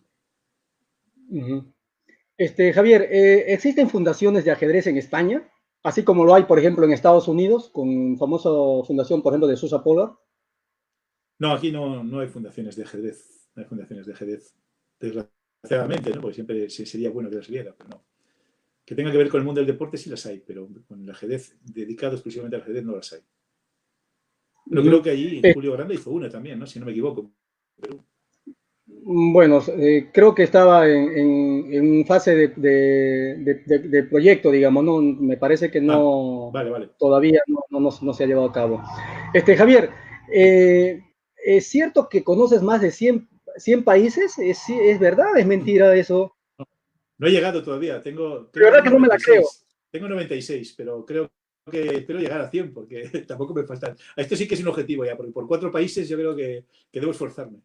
directiva. Javier, ¿existen fundaciones de ajedrez en España? Así como lo hay, por ejemplo, en Estados Unidos, con famosa fundación, por ejemplo, de Sousa Pollard. No, aquí no hay fundaciones de ajedrez. No hay fundaciones de ajedrez. Desgraciadamente, ¿no? Porque siempre sería bueno que las hubiera, pero no. Que tenga que ver con el mundo del deporte sí las hay, pero con el ajedrez dedicado exclusivamente al ajedrez no las hay. Bueno, creo que allí Julio Grande hizo una también, ¿no? Si no me equivoco. Perú. Bueno, creo que estaba en fase de proyecto, digamos, ¿no? Me parece que no, vale. Todavía no se ha llevado a cabo. Javier, ¿es cierto que conoces más de 100 países? ¿Es verdad? ¿Es mentira eso? No he llegado todavía, creo De verdad que que no me la creo. Tengo 96, pero creo que espero llegar a 100 porque tampoco me faltan. Esto sí que es un objetivo ya, porque por 4 países yo creo que debo esforzarme.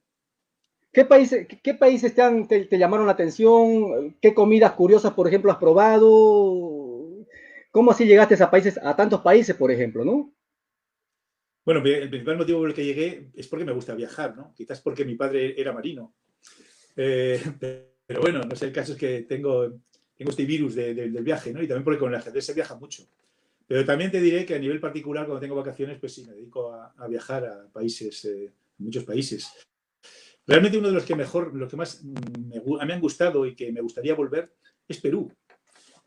¿Qué países te llamaron la atención? ¿Qué comidas curiosas, por ejemplo, has probado? ¿Cómo así llegaste a tantos países, por ejemplo, no? Bueno, el principal motivo por el que llegué es porque me gusta viajar, ¿no? Quizás porque mi padre era marino. Pero bueno, no sé, el caso es que tengo este virus del viaje, ¿no? Y también porque con el ajedrez se viaja mucho. Pero también te diré que a nivel particular, cuando tengo vacaciones, pues sí, me dedico a viajar a países, muchos países. Realmente uno de los que más me han gustado y que me gustaría volver es Perú.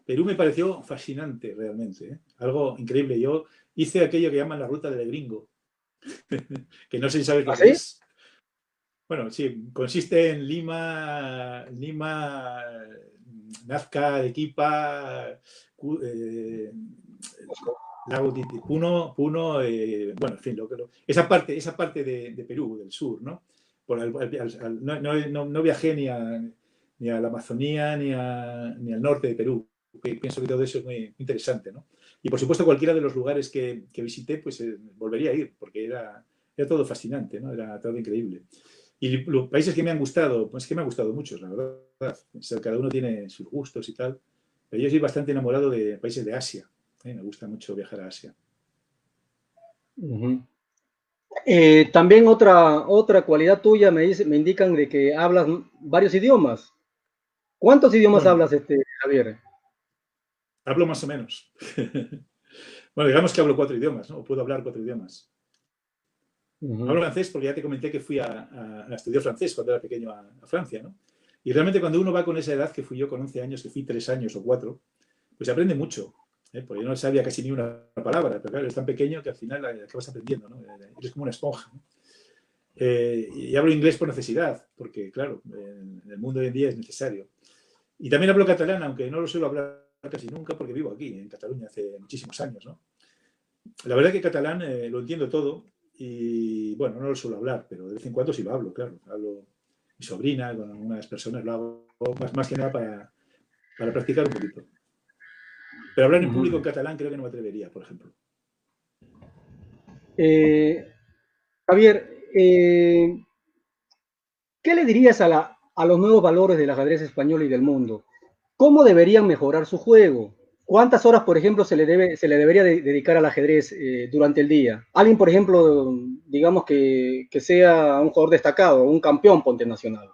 Perú me pareció fascinante realmente, ¿eh? Algo increíble. Yo hice aquello que llaman la ruta del gringo, que no sé si sabes lo que es. Bueno, sí, consiste en Lima, Nazca, Arequipa, Lago Titipuno, Puno, bueno, en fin, esa parte de Perú, del sur, ¿no? No viajé ni a la Amazonía ni al norte de Perú. Pienso que todo eso es muy interesante, ¿no? Y por supuesto, cualquiera de los lugares que visité, pues volvería a ir, porque era todo fascinante, ¿no? Era todo increíble. Y los países que me han gustado, pues que me han gustado muchos, la verdad. O sea, cada uno tiene sus gustos y tal. Pero yo soy bastante enamorado de países de Asia. Me gusta mucho viajar a Asia. También otra cualidad tuya me indican de que hablas varios idiomas. ¿Cuántos idiomas Bueno, hablas, Javier? hablo más o menos. Bueno, digamos que hablo 4 idiomas, ¿no? O puedo hablar 4 idiomas. Hablo francés porque ya te comenté que fui a estudiar francés cuando era pequeño a Francia, ¿no? Y realmente cuando uno va con esa edad que fui yo con 11 años, que fui 3 años o 4, pues aprende mucho. Porque yo no sabía casi ni una palabra, pero claro, es tan pequeño que al final acabas aprendiendo, ¿no? Eres como una esponja, ¿no? Y hablo inglés por necesidad, porque claro, en el mundo hoy en día es necesario. Y también hablo catalán, aunque no lo suelo hablar casi nunca porque vivo aquí, en Cataluña, hace muchísimos años, ¿no? La verdad es que catalán lo entiendo todo y, bueno, no lo suelo hablar, pero de vez en cuando sí lo hablo, claro. Hablo mi sobrina, con algunas personas lo hago más que nada para practicar un poquito. Pero hablar en público en catalán creo que no me atrevería, por ejemplo. Javier, ¿Qué le dirías a los nuevos valores del ajedrez español y del mundo? ¿Cómo deberían mejorar su juego? ¿Cuántas horas, por ejemplo, se le debería dedicar al ajedrez durante el día? Alguien, por ejemplo, digamos que sea un jugador destacado, un campeón ponte nacional.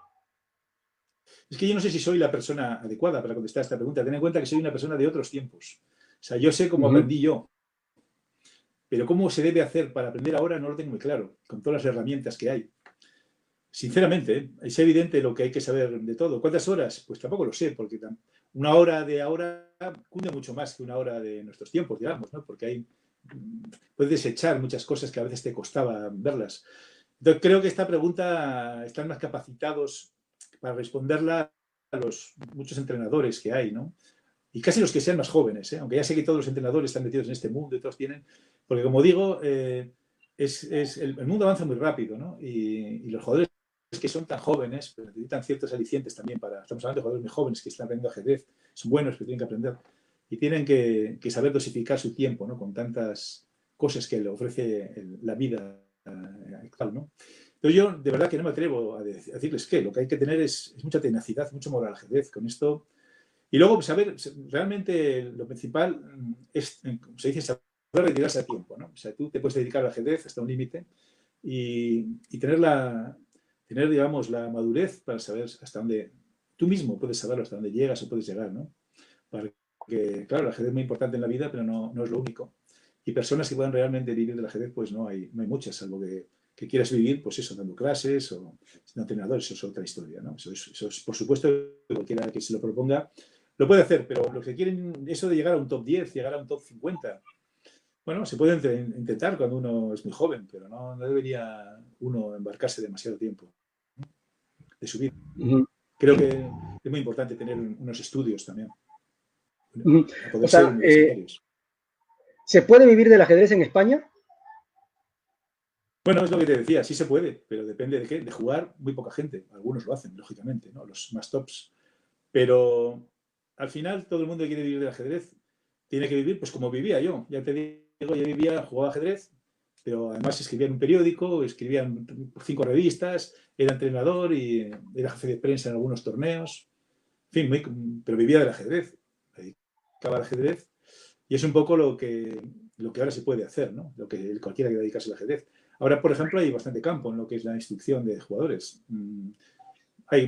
Es que yo no sé si soy la persona adecuada para contestar esta pregunta. Ten en cuenta que soy una persona de otros tiempos. O sea, yo sé cómo Uh -huh. aprendí yo, pero cómo se debe hacer para aprender ahora no lo tengo muy claro, con todas las herramientas que hay. Sinceramente, es evidente lo que hay que saber de todo. ¿Cuántas horas? Pues tampoco lo sé, porque una hora de ahora cunde mucho más que una hora de nuestros tiempos, digamos, ¿no? Porque puedes desechar muchas cosas que a veces te costaba verlas. Entonces, creo que esta pregunta están más capacitados para responderla a los muchos entrenadores que hay, ¿no? Y casi los que sean más jóvenes, ¿eh? Aunque ya sé que todos los entrenadores están metidos en este mundo y todos tienen, porque como digo, el mundo avanza muy rápido, ¿no? Y los jugadores que son tan jóvenes, pero necesitan ciertos alicientes también estamos hablando de jugadores muy jóvenes que están aprendiendo ajedrez, son buenos, pero tienen que aprender y tienen que saber dosificar su tiempo, ¿no? Con tantas cosas que le ofrece la vida actual, ¿no? Pero yo de verdad que no me atrevo a decirles que lo que hay que tener es mucha tenacidad, mucho moral al ajedrez. Con esto y luego, saber, realmente lo principal es, como se dice, saber retirarse a tiempo, ¿no? O sea, tú te puedes dedicar al ajedrez hasta un límite y tener, digamos, la madurez para saber hasta dónde, tú mismo puedes saber hasta dónde llegas o puedes llegar, ¿no? Porque, claro, el ajedrez es muy importante en la vida, pero no es lo único. Y personas que puedan realmente vivir del ajedrez, pues no hay muchas, salvo que quieras vivir, pues eso, dando clases o siendo entrenador, eso es otra historia, ¿no? Eso es, por supuesto, cualquiera que se lo proponga lo puede hacer, pero los que quieren eso de llegar a un top 10, llegar a un top 50, bueno, se puede intentar cuando uno es muy joven, pero no debería uno embarcarse demasiado tiempo de su vida. Uh -huh. Creo que es muy importante tener unos estudios también, Uh -huh. a O poder ser sea, universitarios. ¿se puede vivir del ajedrez en España? Bueno, es lo que te decía, sí se puede, pero depende de qué, de jugar muy poca gente. Algunos lo hacen, lógicamente, ¿no? Los más tops. Pero al final todo el mundo que quiere vivir del ajedrez tiene que vivir pues como vivía yo. Ya te digo, yo vivía, jugaba ajedrez, pero además escribía en un periódico, escribía en 5 revistas, era entrenador y era jefe de prensa en algunos torneos. En fin, pero vivía del ajedrez. Me dedicaba al ajedrez y es un poco lo que ahora se puede hacer, ¿no? Lo que cualquiera que dedicarse al ajedrez. Ahora, por ejemplo, hay bastante campo en lo que es la instrucción de jugadores. Hay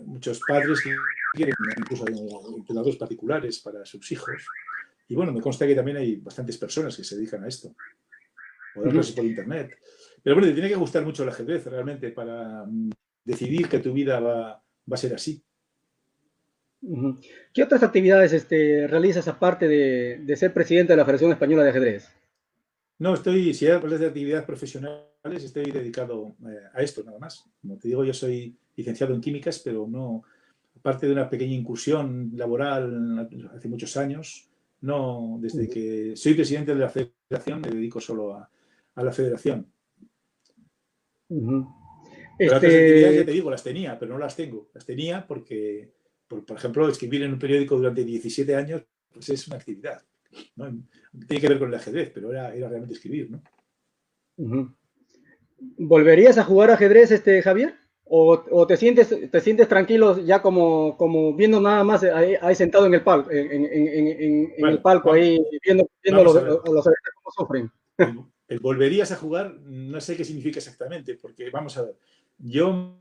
muchos padres que quieren incluso entrenadores particulares para sus hijos. Y bueno, me consta que también hay bastantes personas que se dedican a esto. O dar clases por internet. Pero bueno, te tiene que gustar mucho el ajedrez realmente para decidir que tu vida va a ser así. ¿Qué otras actividades realizas aparte de ser presidente de la Federación Española de Ajedrez? No, si hablas de actividades profesionales, estoy dedicado a esto nada más. Como te digo, yo soy licenciado en químicas, pero no, aparte de una pequeña incursión laboral hace muchos años, no, desde que soy presidente de la federación me dedico solo a la federación. Pero otras actividades, ya te digo, las tenía, pero no las tengo. Las tenía porque, por ejemplo, escribir en un periódico durante 17 años, pues es una actividad, ¿no? Tiene que ver con el ajedrez, pero era realmente escribir, ¿no? ¿Volverías a jugar ajedrez, Javier? ¿O te sientes tranquilo ya como viendo nada más ahí sentado en el palco, en el Bueno, palco ahí, viendo vamos a ver. los atletas cómo sufren? El volverías a jugar, no sé qué significa exactamente, porque vamos a ver, yo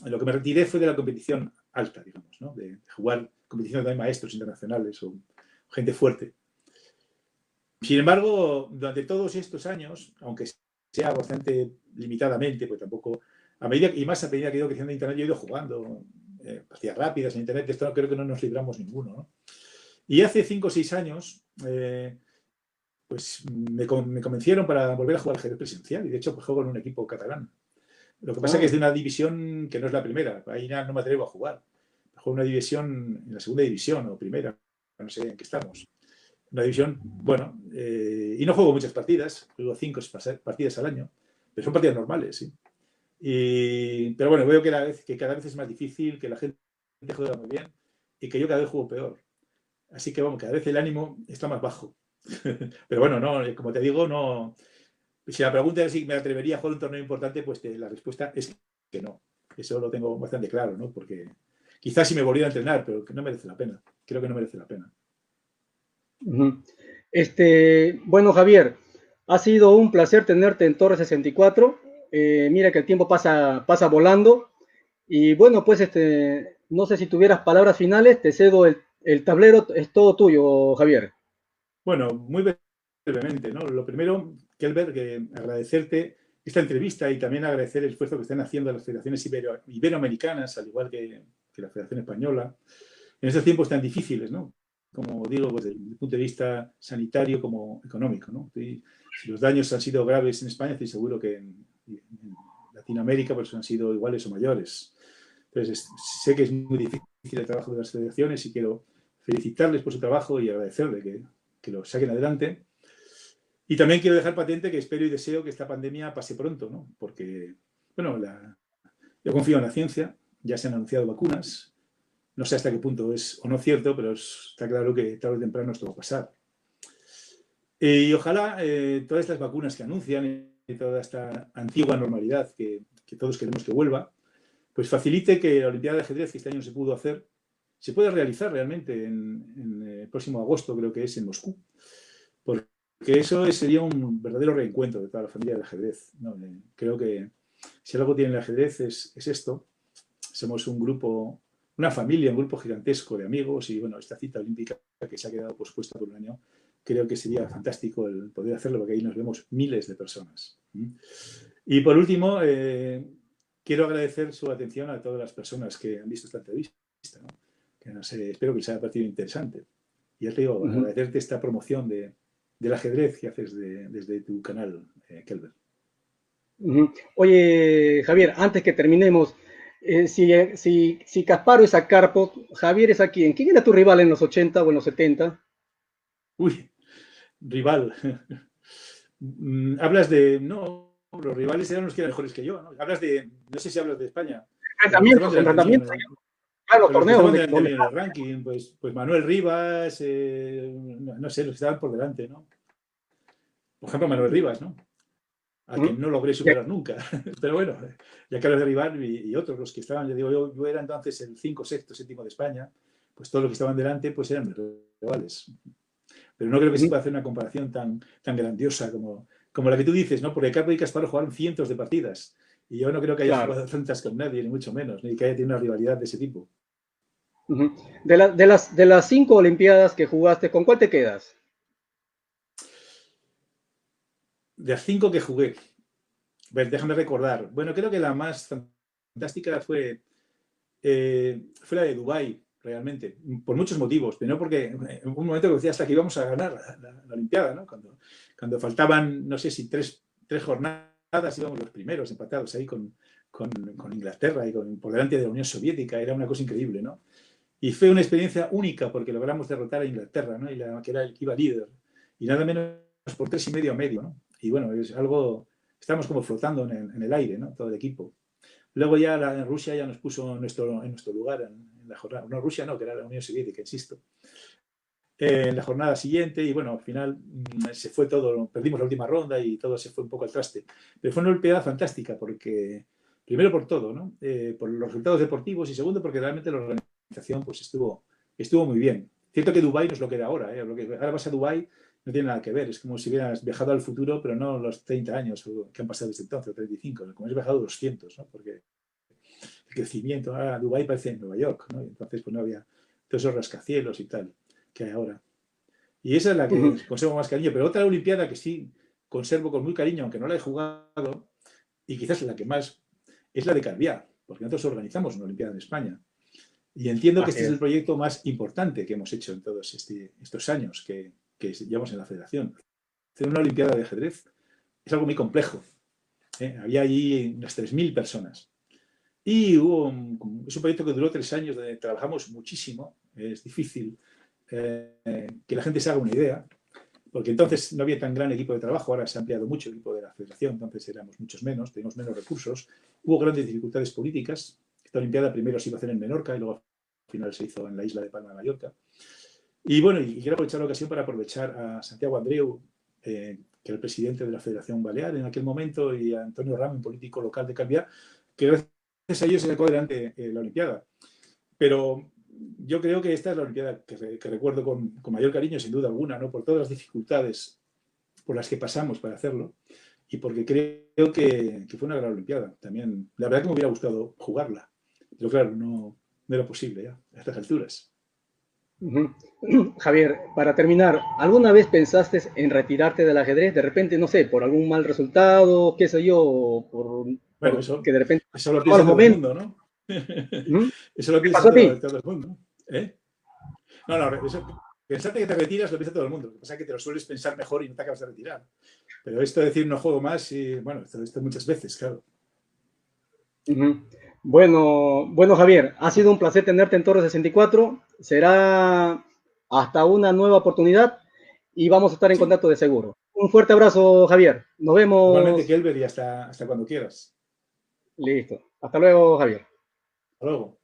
lo que me retiré fue de la competición alta, digamos, ¿no? De jugar competiciones de maestros internacionales o gente fuerte. Sin embargo, durante todos estos años, aunque sea bastante limitadamente, pues tampoco, a medida y más a medida que he ido creciendo en Internet, yo he ido jugando partidas rápidas en Internet, de esto creo que no nos libramos ninguno, ¿no? Y hace 5 o 6 años, pues me convencieron para volver a jugar ajedrez presencial y de hecho pues juego en un equipo catalán. Lo que pasa es que es de una división que no es la primera, ahí no me atrevo a jugar. Juego en una división, en la segunda división o primera, no sé en qué estamos. Una división, bueno, y no juego muchas partidas, juego 5 partidas al año, pero son partidas normales, ¿sí? Pero bueno, veo que cada vez es más difícil, que la gente juega muy bien y que yo cada vez juego peor. Así que vamos, cada vez el ánimo está más bajo. Pero bueno, no, como te digo, no. Si la pregunta es si me atrevería a jugar un torneo importante, pues la respuesta es que no. Eso lo tengo bastante claro, ¿no? Porque quizás si me volviera a entrenar, pero que no merece la pena. Creo que no merece la pena. Ujú. Bueno, Javier, ha sido un placer tenerte en Torre 64. Mira que el tiempo pasa volando. Y bueno, pues no sé si tuvieras palabras finales, te cedo el tablero, es todo tuyo, Javier. Bueno, muy brevemente, ¿no? Lo primero, Kelber, que agradecerte esta entrevista y también agradecer el esfuerzo que están haciendo las federaciones iberoamericanas, al igual que la Federación Española, en estos tiempos tan difíciles, ¿no? Como digo, pues, desde el punto de vista sanitario como económico, ¿no? Si los daños han sido graves en España, estoy seguro que en Latinoamérica pues, han sido iguales o mayores. Entonces, sé que es muy difícil el trabajo de las federaciones y quiero felicitarles por su trabajo y agradecerles que lo saquen adelante. Y también quiero dejar patente que espero y deseo que esta pandemia pase pronto, ¿no? Porque, bueno, yo confío en la ciencia, ya se han anunciado vacunas, no sé hasta qué punto es o no cierto, pero está claro que tarde o temprano esto va a pasar. Y ojalá todas estas vacunas que anuncian y toda esta antigua normalidad que todos queremos que vuelva, pues facilite que la Olimpiada de Ajedrez, que este año se pudo hacer, se pueda realizar realmente en el próximo agosto, creo que es en Moscú. Porque eso sería un verdadero reencuentro de toda la familia del ajedrez, ¿no? Creo que si algo tiene el ajedrez es esto. Somos un grupo, una familia, un grupo gigantesco de amigos y bueno, esta cita olímpica que se ha quedado pospuesta por un año, creo que sería fantástico el poder hacerlo porque ahí nos vemos miles de personas. Y por último, quiero agradecer su atención a todas las personas que han visto esta entrevista, ¿no? Que no sé, espero que les haya parecido interesante. Y ya te digo, agradecerte esta promoción del ajedrez que haces desde tu canal, Kelber. Oye, Javier, antes que terminemos, si Casparo es a Karpov, Javier es a quién. ¿Quién era tu rival en los 80 o en los 70? Uy, rival. Hablas de... No, los rivales eran los que eran mejores que yo, ¿no? Hablas de... No sé si hablas de España. Los que estaban delante mío, Enfrentamientos, claro, los que torneos estaban donde, delante mío en el ranking, pues Manuel Rivas, no sé, los que estaban por delante, ¿no? Por ejemplo, Manuel Rivas, ¿no? A quien no logré superar nunca. Pero bueno, ya que los de rival y otros, los que estaban, yo era entonces el 5, sexto, séptimo de España, pues todos los que estaban delante pues eran mis rivales. Pero no creo que se pueda hacer una comparación tan grandiosa como la que tú dices, ¿no? Porque Karpov y Kasparov jugaron cientos de partidas y yo no creo que haya claro. jugado tantas con nadie, ni mucho menos, ni que haya tenido una rivalidad de ese tipo. De las 5 Olimpiadas que jugaste, ¿con cuál te quedas? De las 5 que jugué, déjame recordar. Bueno, creo que la más fantástica fue la de Dubái, realmente, por muchos motivos, pero no porque en un momento que decía hasta que íbamos a ganar la Olimpiada, ¿no? Cuando faltaban, no sé si tres jornadas, íbamos los primeros empatados ahí con Inglaterra y por delante de la Unión Soviética, era una cosa increíble, ¿no? Y fue una experiencia única porque logramos derrotar a Inglaterra, ¿no? Que era el que iba líder, y nada menos por 3,5 a medio, ¿no? Y bueno, es algo, estamos como flotando en el aire, ¿no? Todo el equipo. Luego ya en Rusia ya nos puso en nuestro lugar en la jornada. No, Rusia no, que era la Unión Soviética, insisto. En la jornada siguiente y bueno, al final se fue todo, perdimos la última ronda y todo se fue un poco al traste. Pero fue una Olimpiada fantástica porque, primero por todo, ¿no? Por los resultados deportivos y segundo porque realmente la organización pues estuvo muy bien. Cierto que Dubái no es lo que era ahora, ¿eh? Lo que ahora vas a Dubái no tiene nada que ver, es como si hubieras viajado al futuro, pero no los 30 años que han pasado desde entonces, o 35, como has viajado 200, ¿no? Porque el crecimiento, ahora Dubái parece en Nueva York, ¿no? Y entonces pues no había todos esos rascacielos y tal que hay ahora. Y esa es la que conservo más cariño, pero otra Olimpiada que sí conservo con muy cariño, aunque no la he jugado, y quizás la que más, es la de Calviá, porque nosotros organizamos una Olimpiada en España. Y entiendo que Así este es el es. proyecto más importante que hemos hecho en todos estos años que llevamos en la federación. Hacer una Olimpiada de ajedrez es algo muy complejo. Había allí unas 3.000 personas. Y es un proyecto que duró 3 años, donde trabajamos muchísimo. Es difícil que la gente se haga una idea, porque entonces no había tan gran equipo de trabajo, ahora se ha ampliado mucho el equipo de la federación, entonces éramos muchos menos, teníamos menos recursos, hubo grandes dificultades políticas. Esta Olimpiada primero se iba a hacer en Menorca y luego al final se hizo en la isla de Palma de Mallorca. Y bueno, y quiero aprovechar la ocasión para aprovechar a Santiago Andreu, que era el presidente de la Federación Balear en aquel momento, y a Antonio Rama, un político local de Calviá, que gracias a ellos se sacó adelante la Olimpiada. Pero yo creo que esta es la Olimpiada que recuerdo con mayor cariño, sin duda alguna, ¿no? Por todas las dificultades por las que pasamos para hacerlo y porque creo que fue una gran Olimpiada. También, la verdad que me hubiera gustado jugarla, pero claro, no era posible ya a estas alturas. Javier, para terminar, ¿alguna vez pensaste en retirarte del ajedrez? De repente, no sé, por algún mal resultado, qué sé yo, Bueno, que de repente eso lo todos piensa los todo el momentos. mundo, ¿no? ¿Mm? Eso lo ¿Qué piensa pasó a ti? todo el mundo. ¿Eh? No, pensarte que te retiras lo piensa todo el mundo. Lo que pasa es que te lo sueles pensar mejor y no te acabas de retirar. Pero esto de decir no juego más, y bueno, esto muchas veces, claro. Bueno, Javier, ha sido un placer tenerte en Torre 64. Será hasta una nueva oportunidad y vamos a estar en Sí, contacto de seguro. Un fuerte abrazo, Javier. Nos igualmente, vemos. Kelber, y hasta cuando quieras. Listo. Hasta luego, Javier. Hasta luego.